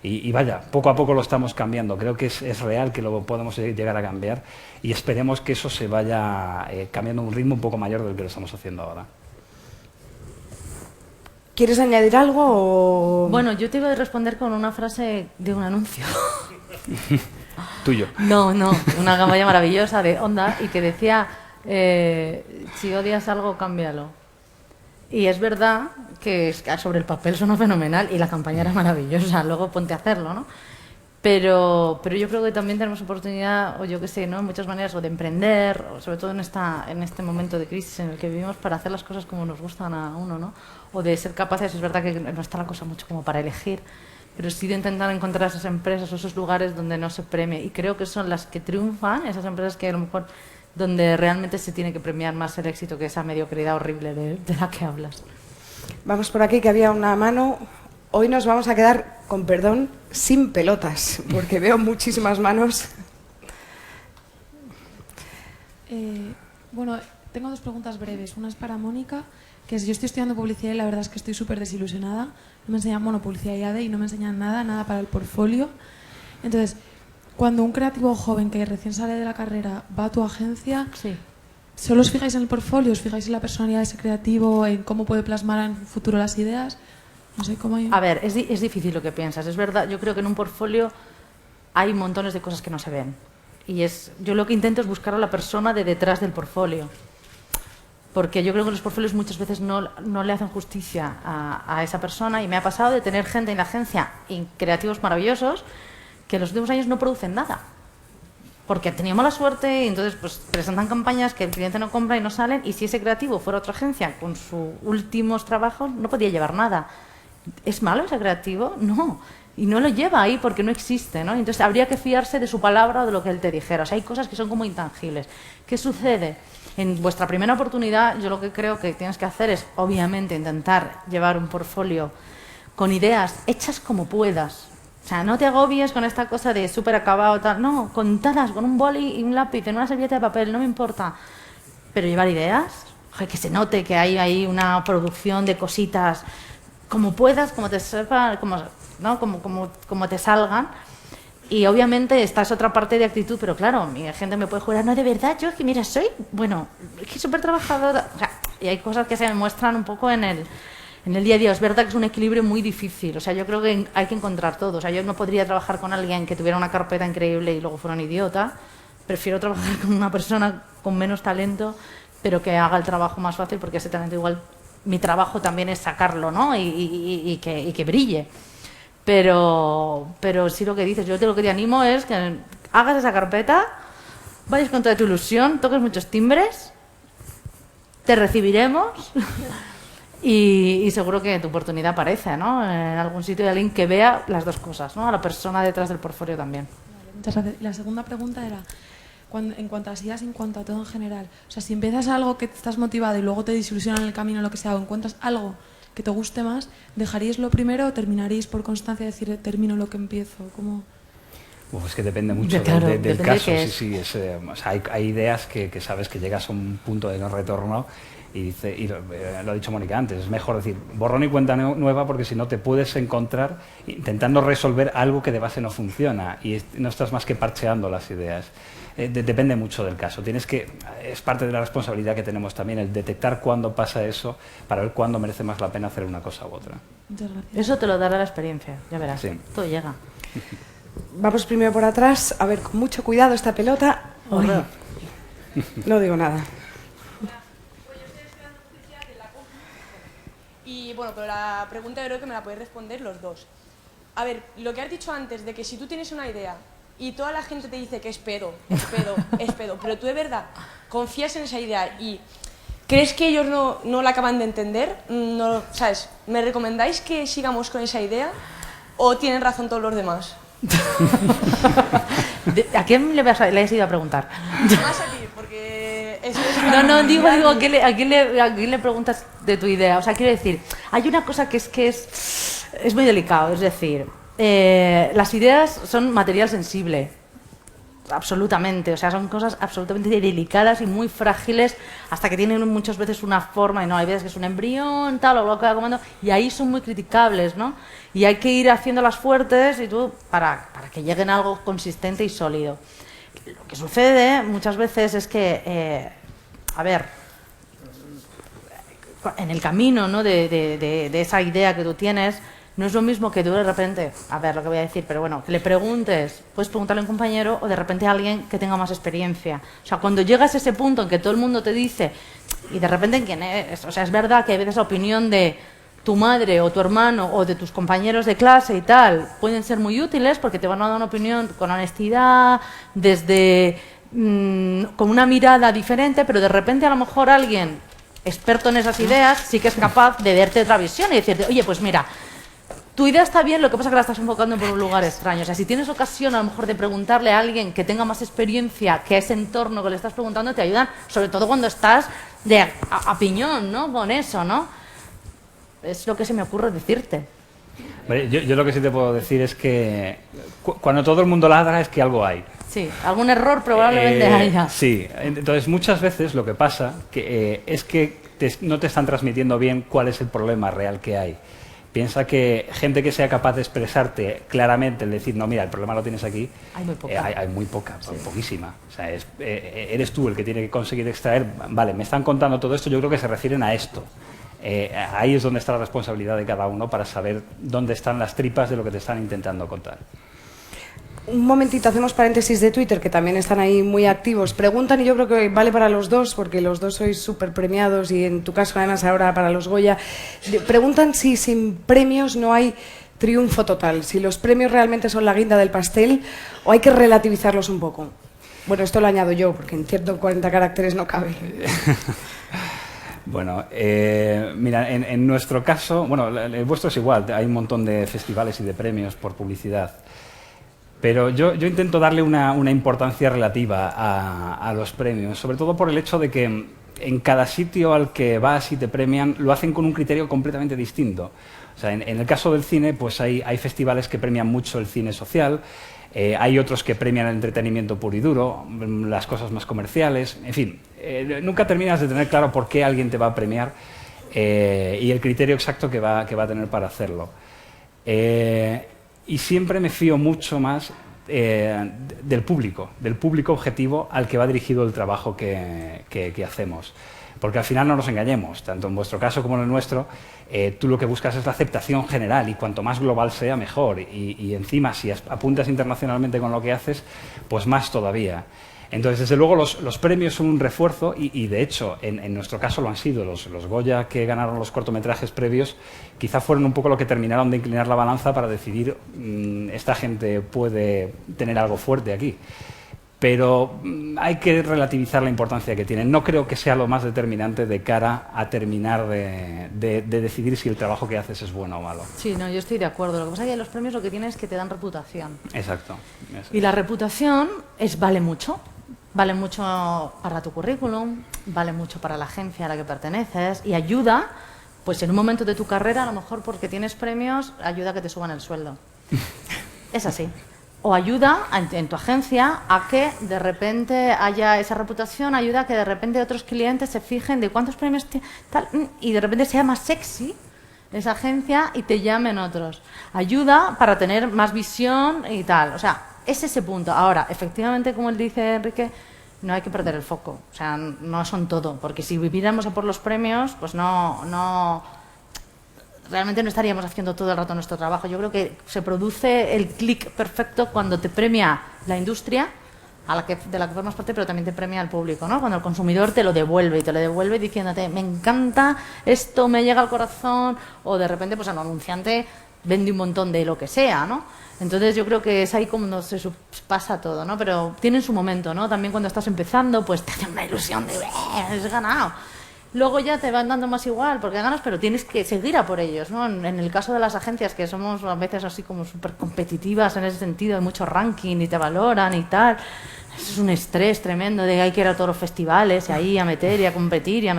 Speaker 6: Y vaya, poco a poco lo estamos cambiando. Creo que es real que lo podemos llegar a cambiar, y esperemos que eso se vaya cambiando a un ritmo un poco mayor del que lo estamos haciendo ahora.
Speaker 5: ¿Quieres añadir algo?
Speaker 7: Bueno, yo te iba a responder con una frase de un anuncio.
Speaker 6: Tuyo.
Speaker 7: No, una campaña maravillosa de Honda, y que decía, si odias algo, cámbialo. Y es verdad que sobre el papel suena fenomenal, y la campaña era maravillosa, luego ponte a hacerlo, ¿no? Pero yo creo que también tenemos oportunidad, o yo qué sé, ¿no? En muchas maneras, o de emprender, o sobre todo en este momento de crisis en el que vivimos, para hacer las cosas como nos gustan a uno, ¿no? O de ser capaces, es verdad que no está la cosa mucho como para elegir, pero sí de intentar encontrar esas empresas o esos lugares donde no se premie. Y creo que son las que triunfan, esas empresas que a lo mejor donde realmente se tiene que premiar más el éxito que esa mediocridad horrible de la que hablas.
Speaker 5: Vamos por aquí, que había una mano. hoy nos vamos a quedar, con perdón, sin pelotas, porque veo muchísimas manos.
Speaker 18: Bueno, tengo dos preguntas breves. Una es para Mónica, que es: yo estoy estudiando publicidad y la verdad es que estoy súper desilusionada. No me enseñan, bueno, publicidad y ADE, y no me enseñan nada para el portfolio. Entonces, cuando un creativo joven que recién sale de la carrera va a tu agencia, ¿solo os fijáis en el portfolio? ¿Os fijáis en la personalidad de ese creativo, en cómo puede plasmar en el futuro las ideas? No sé cómo...
Speaker 7: A ver, es difícil lo que piensas, es verdad. Yo creo que en un portfolio hay montones de cosas que no se ven. Yo lo que intento es buscar a la persona de detrás del portfolio. Porque yo creo que los portfolios muchas veces no le hacen justicia a esa persona, y me ha pasado de tener gente en la agencia, y creativos maravillosos, que en los últimos años no producen nada. Porque han tenido mala suerte y entonces pues presentan campañas que el cliente no compra y no salen, y si ese creativo fuera a otra agencia con sus últimos trabajos no podía llevar nada. ¿Es malo ese creativo? No. Y no lo lleva ahí porque no existe, ¿no? Entonces habría que fiarse de su palabra o de lo que él te dijera. O sea, hay cosas que son como intangibles. ¿Qué sucede? En vuestra primera oportunidad, yo lo que creo que tienes que hacer es, obviamente, intentar llevar un portfolio con ideas hechas como puedas. O sea, no te agobies con esta cosa de súper acabado, tal. No, contadas con un boli y un lápiz en una servilleta de papel, no me importa. Pero llevar ideas, que se note que hay ahí una producción de cositas como puedas, como te sepa, ¿no? como te salgan. Y obviamente esta es otra parte de actitud, pero claro, mi gente me puede jurar, no, de verdad, yo es que mira, soy súper trabajadora. O sea, y hay cosas que se me muestran un poco en el día a día. Es verdad que es un equilibrio muy difícil. O sea, yo creo que hay que encontrar todo. O sea, yo no podría trabajar con alguien que tuviera una carpeta increíble y luego fuera un idiota. Prefiero trabajar con una persona con menos talento, pero que haga el trabajo más fácil, porque ese talento igual, mi trabajo también es sacarlo, ¿no? Y que brille. Pero sí, lo que dices, yo lo que te animo es que hagas esa carpeta, vayas con toda tu ilusión, toques muchos timbres, te recibiremos y seguro que tu oportunidad aparece, ¿no? En algún sitio de alguien que vea las dos cosas, ¿no? A la persona detrás del portfolio también.
Speaker 18: Vale, muchas gracias. La segunda pregunta era, en cuanto a las ideas, en cuanto a todo en general. O sea, si empiezas algo que estás motivado y luego te desilusiona en el camino, lo que sea, o encuentras algo que te guste más, ¿dejaríais lo primero o terminaríais por constancia, decir, termino lo que empiezo? ¿Cómo?
Speaker 6: Es que depende mucho del caso. Sí, o sea, hay ideas que sabes que llegas a un punto de no retorno y lo ha dicho Mónica antes, es mejor decir borrón y cuenta nueva, porque si no te puedes encontrar intentando resolver algo que de base no funciona y no estás más que parcheando las ideas. Depende mucho del caso. Es parte de la responsabilidad que tenemos también el detectar cuándo pasa eso, para ver cuándo merece más la pena hacer una cosa u otra.
Speaker 18: Muchas gracias.
Speaker 7: Eso te lo dará la experiencia, ya verás.
Speaker 6: Sí.
Speaker 7: Todo llega.
Speaker 5: Vamos primero por atrás, a ver, con mucho cuidado esta pelota. No digo nada.
Speaker 19: Y bueno, pero la pregunta yo creo que me la podéis responder los dos. A ver, lo que has dicho antes, de que si tú tienes una idea y toda la gente te dice que es pedo, pero tú de verdad confías en esa idea y crees que ellos no la acaban de entender, no, ¿sabes? ¿Me recomendáis que sigamos con esa idea o tienen razón todos los demás?
Speaker 7: ¿A quién le has ido a preguntar?
Speaker 19: Más a ti, porque...
Speaker 7: digo, ¿a quién le preguntas de tu idea? O sea, quiero decir, hay una cosa que es muy delicado, es decir, las ideas son material sensible, absolutamente, o sea, son cosas absolutamente delicadas y muy frágiles, hasta que tienen muchas veces una forma, y no, hay veces que es un embrión, tal, o lo que va comiendo, y ahí son muy criticables, ¿no? Y hay que ir haciéndolas fuertes para que lleguen a algo consistente y sólido. Lo que sucede muchas veces es que, en el camino, ¿no? de esa idea que tú tienes, no es lo mismo que tú de repente, lo que voy a decir, pero bueno, que le preguntes, puedes preguntarle a un compañero o de repente a alguien que tenga más experiencia. O sea, cuando llegas a ese punto en que todo el mundo te dice, y de repente en quién es, o sea, es verdad que hay veces la opinión de tu madre o tu hermano o de tus compañeros de clase y tal, pueden ser muy útiles porque te van a dar una opinión con honestidad, con una mirada diferente, pero de repente a lo mejor alguien experto en esas ideas sí que es capaz de darte otra visión y decirte, oye, pues mira, tu idea está bien, lo que pasa es que la estás enfocando por un lugar extraño. O sea, si tienes ocasión a lo mejor de preguntarle a alguien que tenga más experiencia que a ese entorno que le estás preguntando, te ayudan, sobre todo cuando estás a piñón, ¿no? Con eso, ¿no? Es lo que se me ocurre decirte.
Speaker 6: Yo lo que sí te puedo decir es que cuando todo el mundo ladra es que algo hay.
Speaker 7: Sí, algún error probablemente haya.
Speaker 6: Sí, entonces muchas veces lo que pasa es que no te están transmitiendo bien cuál es el problema real que hay. Piensa que gente que sea capaz de expresarte claramente, el decir, no, mira, el problema lo tienes aquí, hay muy poca. Hay muy poca, sí. Poquísima. O sea, eres tú el que tiene que conseguir extraer, vale, me están contando todo esto, yo creo que se refieren a esto. Ahí es donde está la responsabilidad de cada uno para saber dónde están las tripas de lo que te están intentando contar.
Speaker 5: Un momentito, hacemos paréntesis de Twitter, que también están ahí muy activos. Preguntan, y yo creo que vale para los dos, porque los dos sois súper premiados, y en tu caso además ahora para los Goya. Preguntan si sin premios no hay triunfo total, si los premios realmente son la guinda del pastel o hay que relativizarlos un poco. Bueno, esto lo añado yo, porque en 140 caracteres no cabe.
Speaker 6: Bueno, mira, en nuestro caso, bueno, el vuestro es igual, hay un montón de festivales y de premios por publicidad. Pero yo intento darle una importancia relativa a los premios, sobre todo por el hecho de que en cada sitio al que vas y te premian lo hacen con un criterio completamente distinto. O sea, en el caso del cine, pues hay festivales que premian mucho el cine social, hay otros que premian el entretenimiento puro y duro, las cosas más comerciales, en fin, nunca terminas de tener claro por qué alguien te va a premiar y el criterio exacto que va a tener para hacerlo. Y siempre me fío mucho más del público objetivo al que va dirigido el trabajo que hacemos. Porque al final no nos engañemos, tanto en vuestro caso como en el nuestro, tú lo que buscas es la aceptación general y cuanto más global sea, mejor. Y encima, si apuntas internacionalmente con lo que haces, pues más todavía. Entonces, desde luego, los premios son un refuerzo y de hecho, en nuestro caso lo han sido. Los Goya que ganaron los cortometrajes previos quizá fueron un poco lo que terminaron de inclinar la balanza para decidir esta gente puede tener algo fuerte aquí. Pero hay que relativizar la importancia que tienen. No creo que sea lo más determinante de cara a terminar de decidir si el trabajo que haces es bueno o malo.
Speaker 7: Sí, no, yo estoy de acuerdo. Lo que pasa es que los premios lo que tienen es que te dan reputación.
Speaker 6: Exacto.
Speaker 7: Y la reputación vale mucho. Vale mucho para tu currículum, vale mucho para la agencia a la que perteneces y ayuda, pues en un momento de tu carrera, a lo mejor porque tienes premios, ayuda a que te suban el sueldo. Es así. O ayuda en tu agencia a que de repente haya esa reputación, ayuda a que de repente otros clientes se fijen de cuántos premios tal, y de repente sea más sexy esa agencia y te llamen otros. Ayuda para tener más visión y tal. O sea, es ese punto. Ahora, efectivamente, como él dice, Enrique, no hay que perder el foco. O sea, no son todo. Porque si viviéramos a por los premios, pues realmente no estaríamos haciendo todo el rato nuestro trabajo. Yo creo que se produce el clic perfecto cuando te premia la industria de la que formas parte, pero también te premia el público, ¿no? Cuando el consumidor te lo devuelve y te lo devuelve diciéndote, me encanta, esto me llega al corazón, o de repente pues el anunciante vende un montón de lo que sea, ¿no? Entonces yo creo que es ahí como se pasa todo, ¿no? Pero tienen su momento, ¿no? También cuando estás empezando, pues te hace una ilusión de has ganado. Luego ya te van dando más igual porque ganas, pero tienes que seguir a por ellos, ¿no? En el caso de las agencias, que somos a veces así como súper competitivas en ese sentido, hay mucho ranking y te valoran y tal. Eso es un estrés tremendo de que hay que ir a todos los festivales y ahí a meter y a competir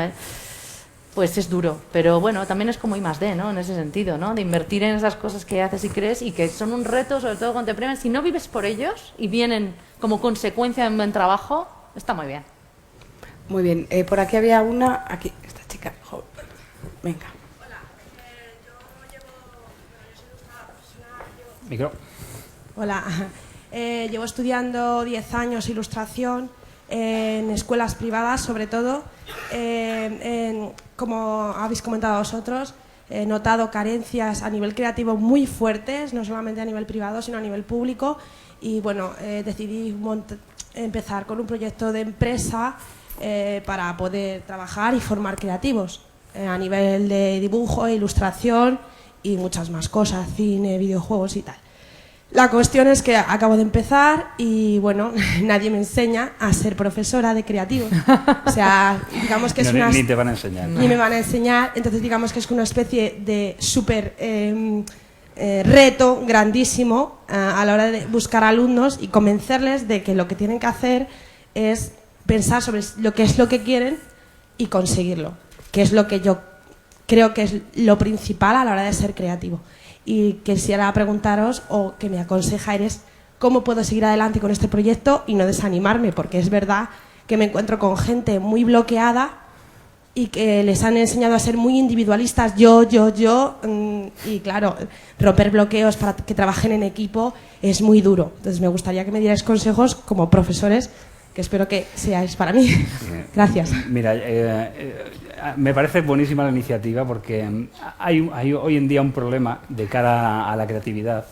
Speaker 7: pues es duro, pero bueno, también es como I+D, ¿no? En ese sentido, ¿no? De invertir en esas cosas que haces y crees y que son un reto, sobre todo cuando te premian. Si no vives por ellos y vienen como consecuencia de un buen trabajo, está muy bien.
Speaker 5: Muy bien. Por aquí había una... Aquí, esta chica. Joder. Venga.
Speaker 20: Hola. Yo soy ilustradora profesional.
Speaker 6: Micro.
Speaker 20: Hola. Llevo estudiando 10 años ilustración en escuelas privadas, sobre todo. Como habéis comentado vosotros, he notado carencias a nivel creativo muy fuertes, no solamente a nivel privado, sino a nivel público. Y bueno, decidí empezar con un proyecto de empresa para poder trabajar y formar creativos a nivel de dibujo, ilustración y muchas más cosas, cine, videojuegos y tal. La cuestión es que acabo de empezar y, bueno, nadie me enseña a ser profesora de creativos. O sea, digamos que es una...
Speaker 6: Ni te van a enseñar.
Speaker 20: Ni me van a enseñar. Entonces, digamos que es una especie de súper reto grandísimo a la hora de buscar alumnos y convencerles de que lo que tienen que hacer es pensar sobre lo que es lo que quieren y conseguirlo, que es lo que yo creo que es lo principal a la hora de ser creativo. y quisiera preguntaros o que me aconsejáis cómo puedo seguir adelante con este proyecto y no desanimarme, porque es verdad que me encuentro con gente muy bloqueada y que les han enseñado a ser muy individualistas, yo, y claro, romper bloqueos para que trabajen en equipo es muy duro. Entonces me gustaría que me dierais consejos como profesores, que espero que seáis para mí. Gracias.
Speaker 6: Mira, me parece buenísima la iniciativa porque hay hoy en día un problema de cara a la creatividad,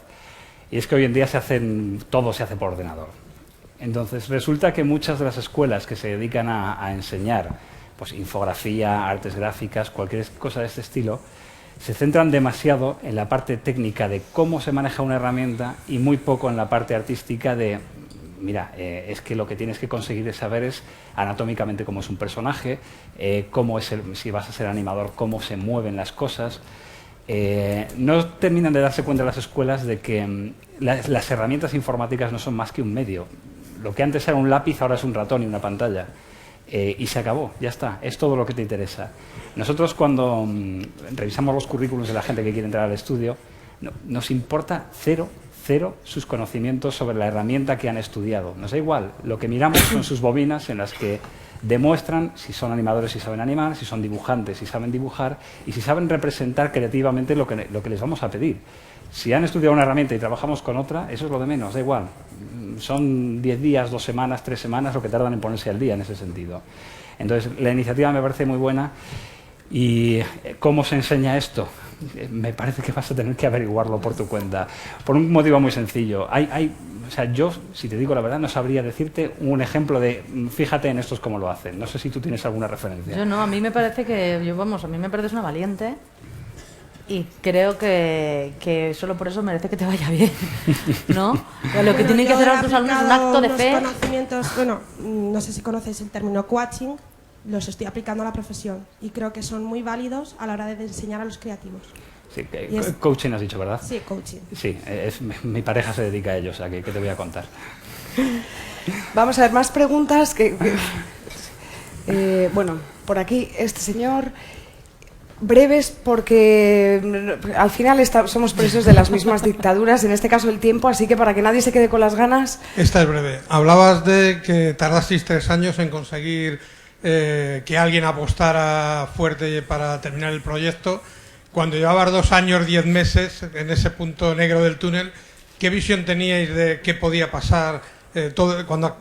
Speaker 6: y es que hoy en día todo se hace por ordenador. Entonces resulta que muchas de las escuelas que se dedican a enseñar pues infografía, artes gráficas, cualquier cosa de este estilo, se centran demasiado en la parte técnica de cómo se maneja una herramienta y muy poco en la parte artística de, mira, es que lo que tienes que conseguir saber es anatómicamente cómo es un personaje, cómo es si vas a ser animador, cómo se mueven las cosas. No terminan de darse cuenta las escuelas de que las herramientas informáticas no son más que un medio. Lo que antes era un lápiz ahora es un ratón y una pantalla. Y se acabó, ya está, es todo lo que te interesa. Nosotros cuando revisamos los currículums de la gente que quiere entrar al estudio, nos importa cero sus conocimientos sobre la herramienta que han estudiado. Nos da igual, lo que miramos son sus bobinas en las que demuestran si son animadores, si saben animar, si son dibujantes, si saben dibujar y si saben representar creativamente lo que les vamos a pedir. Si han estudiado una herramienta y trabajamos con otra, eso es lo de menos, da igual. Son 10 días, 2 semanas, 3 semanas lo que tardan en ponerse al día en ese sentido. Entonces, la iniciativa me parece muy buena. ¿Y cómo se enseña esto? Me parece que vas a tener que averiguarlo por tu cuenta. Por un motivo muy sencillo. O sea, yo, si te digo la verdad, no sabría decirte un ejemplo de fíjate en estos cómo lo hacen. No sé si tú tienes alguna referencia.
Speaker 7: Yo no, a mí me parece a mí me pareces una valiente. Y creo que solo por eso merece que te vaya bien, ¿no? Lo que tienen que hacer tus alumnos es un acto de fe.
Speaker 20: Conocimientos, bueno, no sé si conocéis el término coaching, los estoy aplicando a la profesión y creo que son muy válidos a la hora de enseñar a los creativos.
Speaker 6: Sí, coaching has dicho, ¿verdad?
Speaker 20: Sí, coaching.
Speaker 6: Sí, mi pareja se dedica a ello, o sea, que te voy a contar.
Speaker 5: Vamos a ver, más preguntas bueno, por aquí, este señor... Breves porque al final somos presos de las mismas dictaduras, en este caso el tiempo, así que para que nadie se quede con las ganas...
Speaker 21: Esta es breve. Hablabas de que tardasteis 3 años en conseguir que alguien apostara fuerte para terminar el proyecto. Cuando llevabas 2 años, 10 meses en ese punto negro del túnel, ¿qué visión teníais de qué podía pasar? Cuando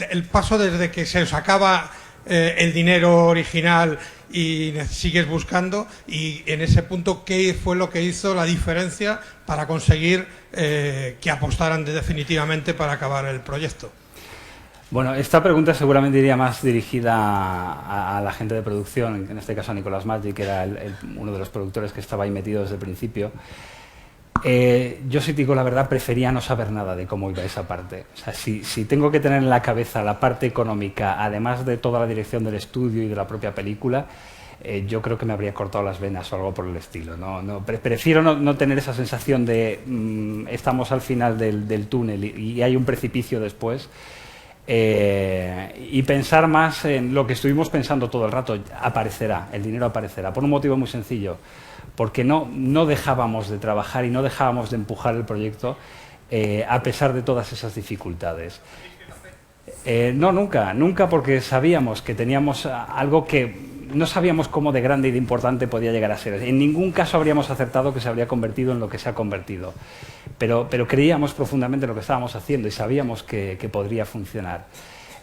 Speaker 21: el paso desde que se os acaba el dinero original y sigues buscando, y en ese punto, ¿qué fue lo que hizo la diferencia para conseguir que apostaran definitivamente para acabar el proyecto?
Speaker 6: Bueno, esta pregunta seguramente iría más dirigida a la gente de producción, en este caso a Nicolás Maggi, que era uno de los productores que estaba ahí metido desde el principio. Yo, si te digo la verdad, prefería no saber nada de cómo iba esa parte. O sea, si tengo que tener en la cabeza la parte económica, además de toda la dirección del estudio y de la propia película, yo creo que me habría cortado las venas o algo por el estilo. Prefiero no tener esa sensación de estamos al final del túnel y hay un precipicio después. Y pensar más en lo que estuvimos pensando todo el rato. Aparecerá, el dinero aparecerá, por un motivo muy sencillo. Porque no dejábamos de trabajar y no dejábamos de empujar el proyecto a pesar de todas esas dificultades. No, nunca, porque sabíamos que teníamos algo que no sabíamos cómo de grande y de importante podía llegar a ser. En ningún caso habríamos acertado que se habría convertido en lo que se ha convertido, pero creíamos profundamente en lo que estábamos haciendo y sabíamos que podría funcionar.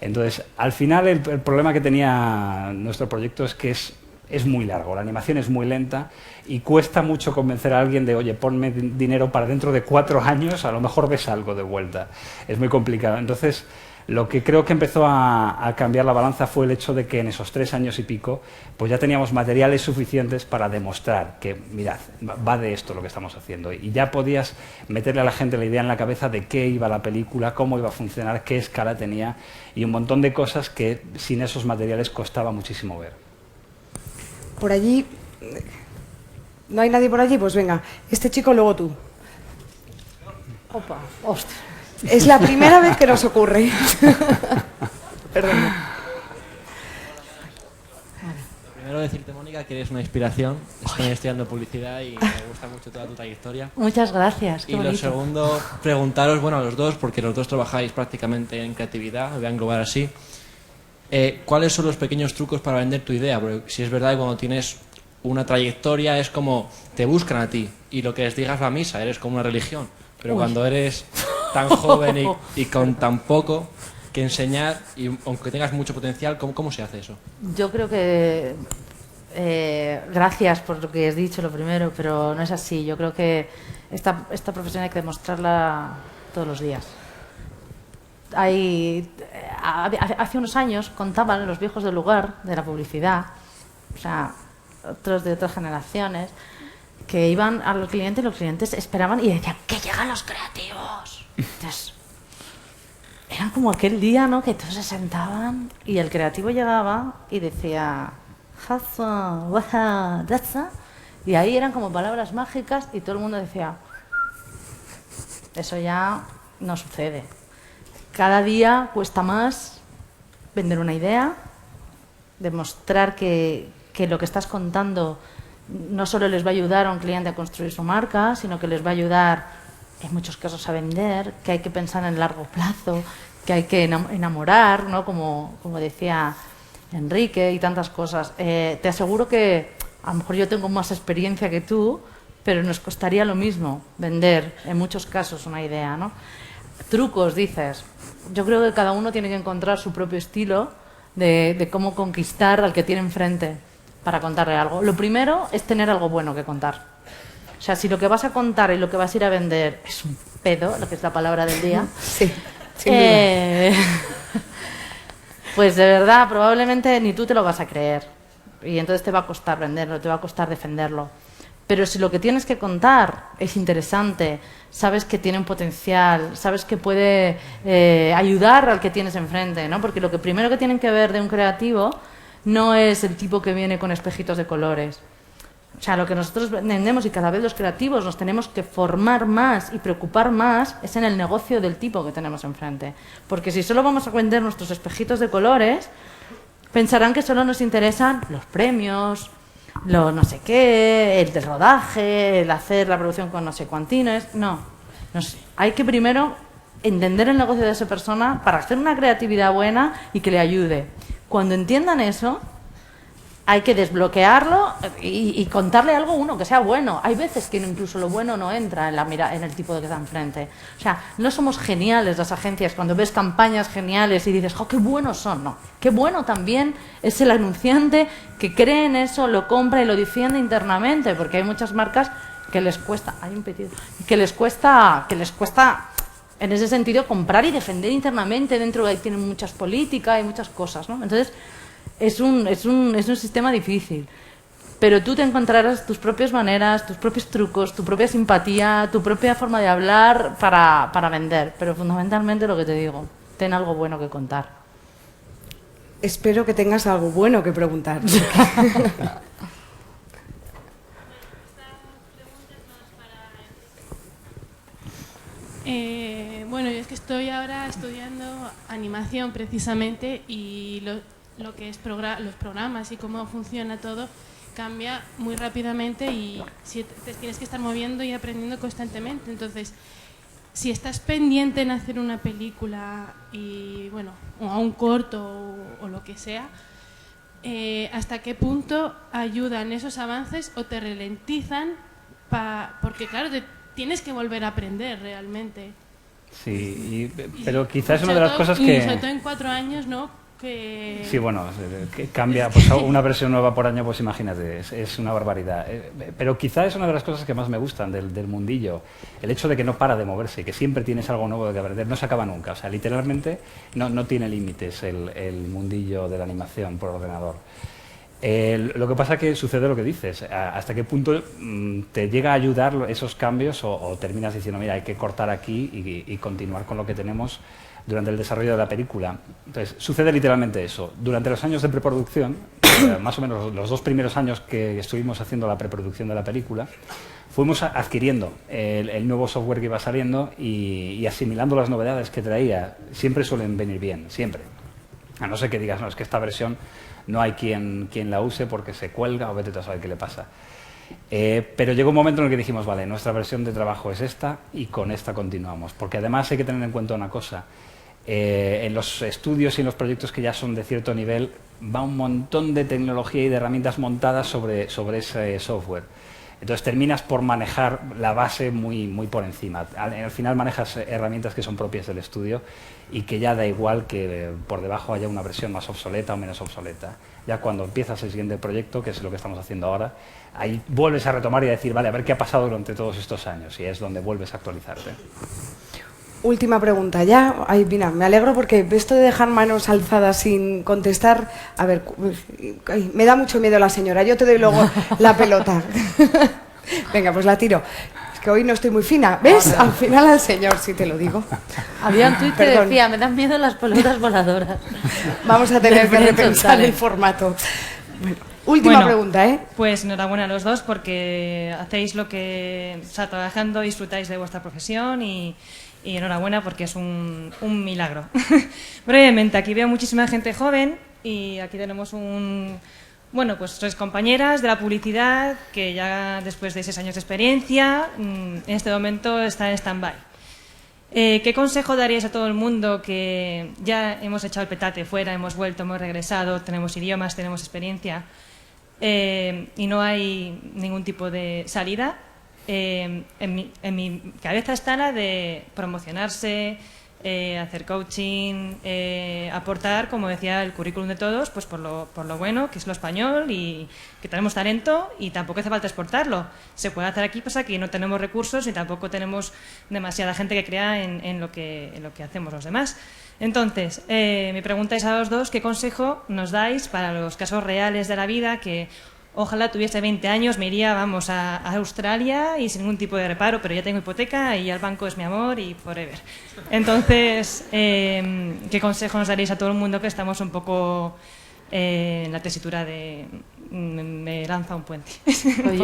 Speaker 6: Entonces, al final el problema que tenía nuestro proyecto es que es muy largo, la animación es muy lenta y cuesta mucho convencer a alguien de, oye, ponme dinero para dentro de 4 años, a lo mejor ves algo de vuelta. Es muy complicado. Entonces, lo que creo que empezó a cambiar la balanza fue el hecho de que en esos 3 años y pico, pues ya teníamos materiales suficientes para demostrar que, mirad, va de esto lo que estamos haciendo. Y ya podías meterle a la gente la idea en la cabeza de qué iba la película, cómo iba a funcionar, qué escala tenía y un montón de cosas que sin esos materiales costaba muchísimo ver.
Speaker 5: Por allí... ¿No hay nadie por allí? Pues venga, este chico, luego tú.
Speaker 7: Opa, hostia.
Speaker 5: Es la primera vez que nos ocurre. Perdón.
Speaker 22: Primero decirte, Mónica,
Speaker 4: que eres una inspiración. Estoy estudiando publicidad y me gusta mucho toda tu trayectoria.
Speaker 7: Muchas gracias. Qué
Speaker 4: Y lo
Speaker 7: bonito.
Speaker 4: segundo, preguntaros, bueno, a los dos, porque los dos trabajáis prácticamente en creatividad, lo voy a englobar así. ¿Cuáles son los pequeños trucos para vender tu idea? Porque si es verdad que cuando tienes una trayectoria es como te buscan a ti y lo que les digas la misa, eres como una religión. Pero cuando eres tan joven y con tan poco que enseñar, y aunque tengas mucho potencial, ¿cómo se hace eso?
Speaker 7: Yo creo que gracias por lo que has dicho, lo primero, pero no es así. Yo creo que esta profesión hay que demostrarla todos los días. Hace unos años contaban los viejos del lugar de la publicidad, o sea, otros de otras generaciones, que iban a los clientes y los clientes esperaban y decían que llegan los creativos. Entonces, era como aquel día, ¿no?, que todos se sentaban y el creativo llegaba y decía "Hasa, waha, datsa", y ahí eran como palabras mágicas y todo el mundo decía, eso ya no sucede. Cada día cuesta más vender una idea, demostrar que lo que estás contando no solo les va a ayudar a un cliente a construir su marca, sino que les va a ayudar en muchos casos a vender, que hay que pensar en largo plazo, que hay que enamorar, ¿no?, como decía Enrique, y tantas cosas. Te aseguro que a lo mejor yo tengo más experiencia que tú, pero nos costaría lo mismo vender en muchos casos una idea, ¿no? Trucos, dices. Yo creo que cada uno tiene que encontrar su propio estilo de cómo conquistar al que tiene enfrente para contarle algo. Lo primero es tener algo bueno que contar. O sea, si lo que vas a contar y lo que vas a ir a vender es un pedo, lo que es la palabra del día,
Speaker 5: sí, sin duda.
Speaker 7: Pues de verdad, probablemente ni tú te lo vas a creer. Y entonces te va a costar venderlo, te va a costar defenderlo. Pero si lo que tienes que contar es interesante, sabes que tiene un potencial, sabes que puede ayudar al que tienes enfrente, ¿no? Porque lo que primero que tienen que ver de un creativo no es el tipo que viene con espejitos de colores. O sea, lo que nosotros vendemos, y cada vez los creativos nos tenemos que formar más y preocupar más, es en el negocio del tipo que tenemos enfrente. Porque si solo vamos a vender nuestros espejitos de colores, pensarán que solo nos interesan los premios, lo no sé qué, el del rodaje, el hacer la producción con no sé cuantines. No, hay que primero entender el negocio de esa persona para hacer una creatividad buena y que le ayude. Cuando entiendan eso, hay que desbloquearlo y contarle algo uno que sea bueno. Hay veces que incluso lo bueno no entra en el tipo de que está enfrente. O sea, no somos geniales las agencias cuando ves campañas geniales y dices, ¡oh, qué buenos son! No, qué bueno también es el anunciante que cree en eso, lo compra y lo defiende internamente, porque hay muchas marcas que les cuesta, que les cuesta en ese sentido comprar y defender internamente. Dentro de ahí tienen muchas políticas y muchas cosas, ¿no? Entonces es un sistema difícil, pero tú te encontrarás tus propias maneras, tus propios trucos, tu propia simpatía, tu propia forma de hablar para vender. Pero fundamentalmente lo que te digo, ten algo bueno que contar.
Speaker 5: Espero que tengas algo bueno que preguntar.
Speaker 22: Bueno, yo es que estoy ahora estudiando animación precisamente, y lo que es los programas y cómo funciona todo cambia muy rápidamente, y te tienes que estar moviendo y aprendiendo constantemente. Entonces, si estás pendiente en hacer una película y bueno, o un corto o lo que sea, ¿hasta qué punto ayudan esos avances o te ralentizan? Porque claro, tienes que volver a aprender realmente.
Speaker 6: Sí, pero quizás es una de las cosas que...
Speaker 22: Sobre todo en 4 años, ¿no? Que...
Speaker 6: Sí, bueno, que cambia, pues una versión nueva por año, pues imagínate, es una barbaridad. Pero quizás es una de las cosas que más me gustan del mundillo, el hecho de que no para de moverse, que siempre tienes algo nuevo que aprender, no se acaba nunca, o sea, literalmente no tiene límites el mundillo de la animación por ordenador. Lo que pasa es que sucede lo que dices, hasta qué punto te llega a ayudar esos cambios o terminas diciendo, mira, hay que cortar aquí y continuar con lo que tenemos durante el desarrollo de la película. Entonces, sucede literalmente eso. Durante los años de preproducción, más o menos los 2 primeros años que estuvimos haciendo la preproducción de la película, fuimos adquiriendo el nuevo software que iba saliendo y asimilando las novedades que traía. Siempre suelen venir bien, siempre. A no ser que digas, no, es que esta versión no hay quien la use porque se cuelga o vete tú a saber qué le pasa. Pero llegó un momento en el que dijimos, vale, nuestra versión de trabajo es esta y con esta continuamos, porque además hay que tener en cuenta una cosa. En los estudios y en los proyectos que ya son de cierto nivel va un montón de tecnología y de herramientas montadas sobre ese software. Entonces terminas por manejar la base muy por encima. Al final manejas herramientas que son propias del estudio y que ya da igual que por debajo haya una versión más obsoleta o menos obsoleta. Ya cuando empiezas el siguiente proyecto, que es lo que estamos haciendo ahora, ahí vuelves a retomar y a decir, vale, a ver qué ha pasado durante todos estos años, y es donde vuelves a actualizarte.
Speaker 5: Última pregunta ya. Ay, mira, me alegro porque esto de dejar manos alzadas sin contestar, a ver, me da mucho miedo la señora, yo te doy luego la pelota. Venga, pues la tiro. Es que hoy no estoy muy fina, ¿ves? No, no. Al final al señor, sí te lo digo.
Speaker 7: Había un tuit que decía, me dan miedo las pelotas voladoras.
Speaker 5: Vamos a tener que repensar el formato. Bueno, última pregunta, ¿eh?
Speaker 1: Pues enhorabuena a los dos porque hacéis lo que, o sea, trabajando, disfrutáis de vuestra profesión y enhorabuena porque es un milagro. Brevemente, aquí veo muchísima gente joven y aquí tenemos pues 3 compañeras de la publicidad que ya después de 6 años de experiencia en este momento están en stand-by. ¿Qué consejo daríais a todo el mundo que ya hemos echado el petate fuera, hemos vuelto, hemos regresado, tenemos idiomas, tenemos experiencia y no hay ningún tipo de salida? En mi cabeza está la de promocionarse, hacer coaching, aportar, como decía el currículum de todos, pues por lo bueno, que es lo español y que tenemos talento y tampoco hace falta exportarlo. Se puede hacer aquí, pasa que no tenemos recursos y tampoco tenemos demasiada gente que crea en lo que hacemos los demás. Entonces, mi pregunta es a los dos, ¿qué consejo nos dais para los casos reales de la vida que ojalá tuviese 20 años, me iría, vamos, a Australia y sin ningún tipo de reparo, pero ya tengo hipoteca y el banco es mi amor y forever? Entonces, ¿qué consejo nos daréis a todo el mundo que estamos un poco en la tesitura de me lanza un puente?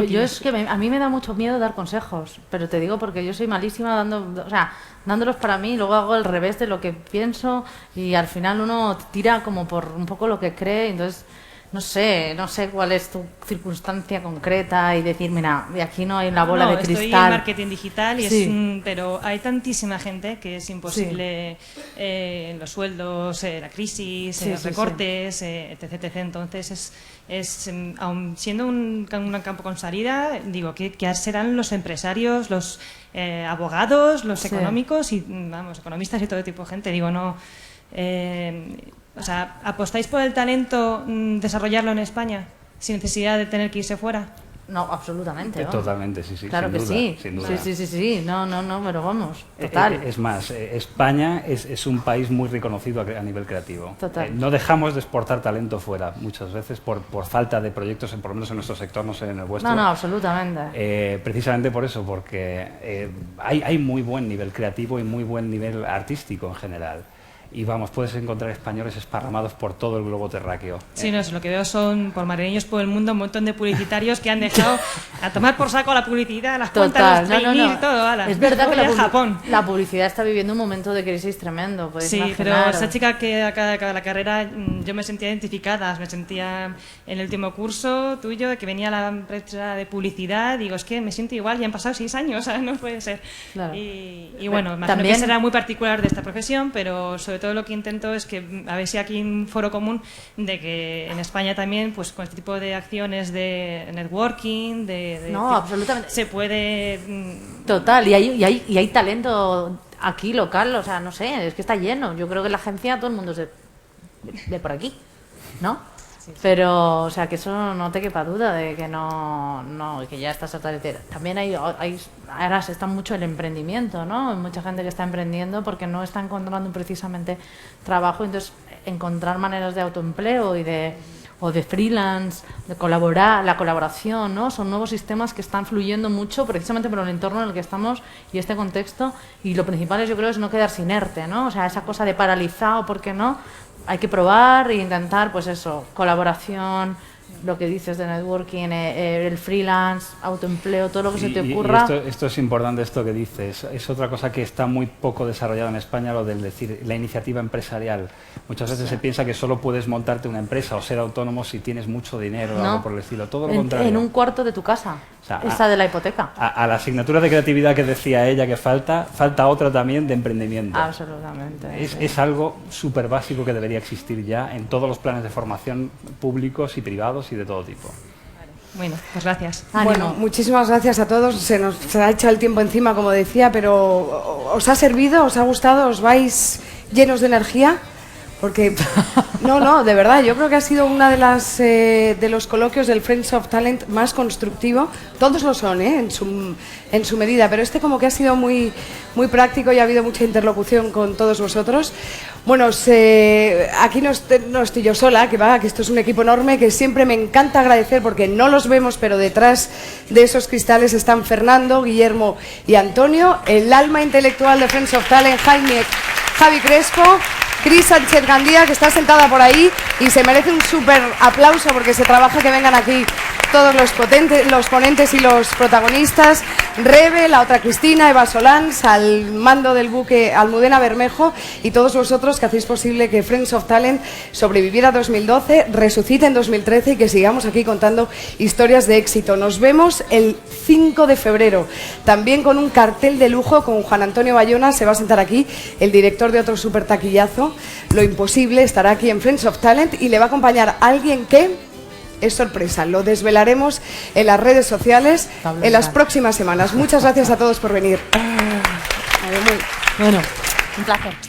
Speaker 7: Yo es que a mí me da mucho miedo dar consejos, pero te digo porque yo soy malísima dándolos para mí, luego hago el revés de lo que pienso y al final uno tira como por un poco lo que cree, entonces no sé cuál es tu circunstancia concreta y decir, mira, aquí no hay una bola de cristal.
Speaker 1: Estoy en marketing digital, pero hay tantísima gente que es imposible los sueldos, la crisis, los recortes, etc. Entonces, aun siendo un campo con salida, digo, ¿qué serán los empresarios, los abogados, los económicos y, vamos, economistas y todo tipo de gente? Digo, no... o sea, ¿apostáis por el talento desarrollarlo en España sin necesidad de tener que irse fuera?
Speaker 7: No, absolutamente. ¿no?
Speaker 6: Totalmente, sí.
Speaker 7: Claro que sí.
Speaker 6: Sin duda.
Speaker 7: Sí. No, pero vamos, total.
Speaker 6: Es más, España es un país muy reconocido a nivel creativo.
Speaker 7: Total.
Speaker 6: No dejamos de exportar talento fuera muchas veces por falta de proyectos, por lo menos en nuestro sector, no sé en el vuestro.
Speaker 7: No, absolutamente.
Speaker 6: Precisamente por eso, porque hay muy buen nivel creativo y muy buen nivel artístico en general. Y vamos, puedes encontrar españoles esparramados por todo el globo terráqueo.
Speaker 1: Sí, no, lo que veo son por madrileños por el mundo un montón de publicitarios que han dejado a tomar por saco la publicidad, las cuentas, los trainees, todo. Ala.
Speaker 7: Es verdad que
Speaker 1: Japón.
Speaker 7: La publicidad está viviendo un momento de crisis tremendo.
Speaker 1: Sí,
Speaker 7: imaginar.
Speaker 1: Pero esa chica que acaba de acabar la carrera, yo me sentía identificada, me sentía en el último curso tuyo, que venía la empresa de publicidad, digo, es que me siento igual, ya han pasado 6 años, ¿sabes? No puede ser.
Speaker 7: Claro.
Speaker 1: Y bueno, imagino que será muy particular de esta profesión, pero sobre todo lo que intento es que a ver si aquí hay un foro común de que en España también, pues con este tipo de acciones de networking,
Speaker 7: absolutamente
Speaker 1: se puede...
Speaker 7: Total, y hay talento aquí local, o sea, no sé, es que está lleno. Yo creo que la agencia todo el mundo es de por aquí, ¿no? Sí. Pero, o sea, que eso no te quepa duda de que que ya estás totalmente. También ahora se está mucho el emprendimiento, ¿no? Hay mucha gente que está emprendiendo porque no está encontrando precisamente trabajo, entonces encontrar maneras de autoempleo o de freelance, de colaborar, la colaboración, ¿no? Son nuevos sistemas que están fluyendo mucho precisamente por el entorno en el que estamos y este contexto, y lo principal yo creo es no quedarse inerte, ¿no? O sea, esa cosa de paralizado, ¿por qué no? Hay que probar e intentar, pues eso, colaboración, lo que dices de networking, el freelance, autoempleo, todo lo que se te ocurra.
Speaker 6: Y esto es importante, esto que dices. Es otra cosa que está muy poco desarrollada en España, lo del decir la iniciativa empresarial. Muchas veces se piensa que solo puedes montarte una empresa o ser autónomo si tienes mucho dinero o algo por el estilo. Todo lo contrario.
Speaker 7: En un cuarto de tu casa, o sea, esa de la hipoteca.
Speaker 6: A la asignatura de creatividad que decía ella que falta otra también de emprendimiento.
Speaker 7: Absolutamente.
Speaker 6: Es algo súper básico que debería existir ya en todos los planes de formación públicos y privados y de todo tipo.
Speaker 1: Bueno, pues gracias.
Speaker 5: Bueno, muchísimas gracias a todos. Se nos ha echado el tiempo encima, como decía, pero ¿os ha servido? ¿Os ha gustado? ¿Os vais llenos de energía? Porque, no, de verdad, yo creo que ha sido una de los coloquios del Friends of Talent más constructivo. Todos lo son, en su medida, pero este como que ha sido muy, muy práctico y ha habido mucha interlocución con todos vosotros. Bueno, aquí no estoy yo sola, que esto es un equipo enorme que siempre me encanta agradecer porque no los vemos, pero detrás de esos cristales están Fernando, Guillermo y Antonio, el alma intelectual de Friends of Talent, Javi Crespo, Cris Sánchez Gandía, que está sentada por ahí y se merece un súper aplauso porque se trabaja que vengan aquí todos los ponentes y los protagonistas, Rebe, la otra Cristina, Eva Solans, al mando del buque Almudena Bermejo y todos vosotros que hacéis posible que Friends of Talent sobreviviera 2012, resucite en 2013 y que sigamos aquí contando historias de éxito. Nos vemos el 5 de febrero, también con un cartel de lujo con Juan Antonio Bayona, se va a sentar aquí, el director de otro super taquillazo, Lo Imposible, estará aquí en Friends of Talent y le va a acompañar alguien que es sorpresa, lo desvelaremos en las redes sociales en las próximas semanas. Muchas gracias a todos por venir.
Speaker 7: Bueno, un placer.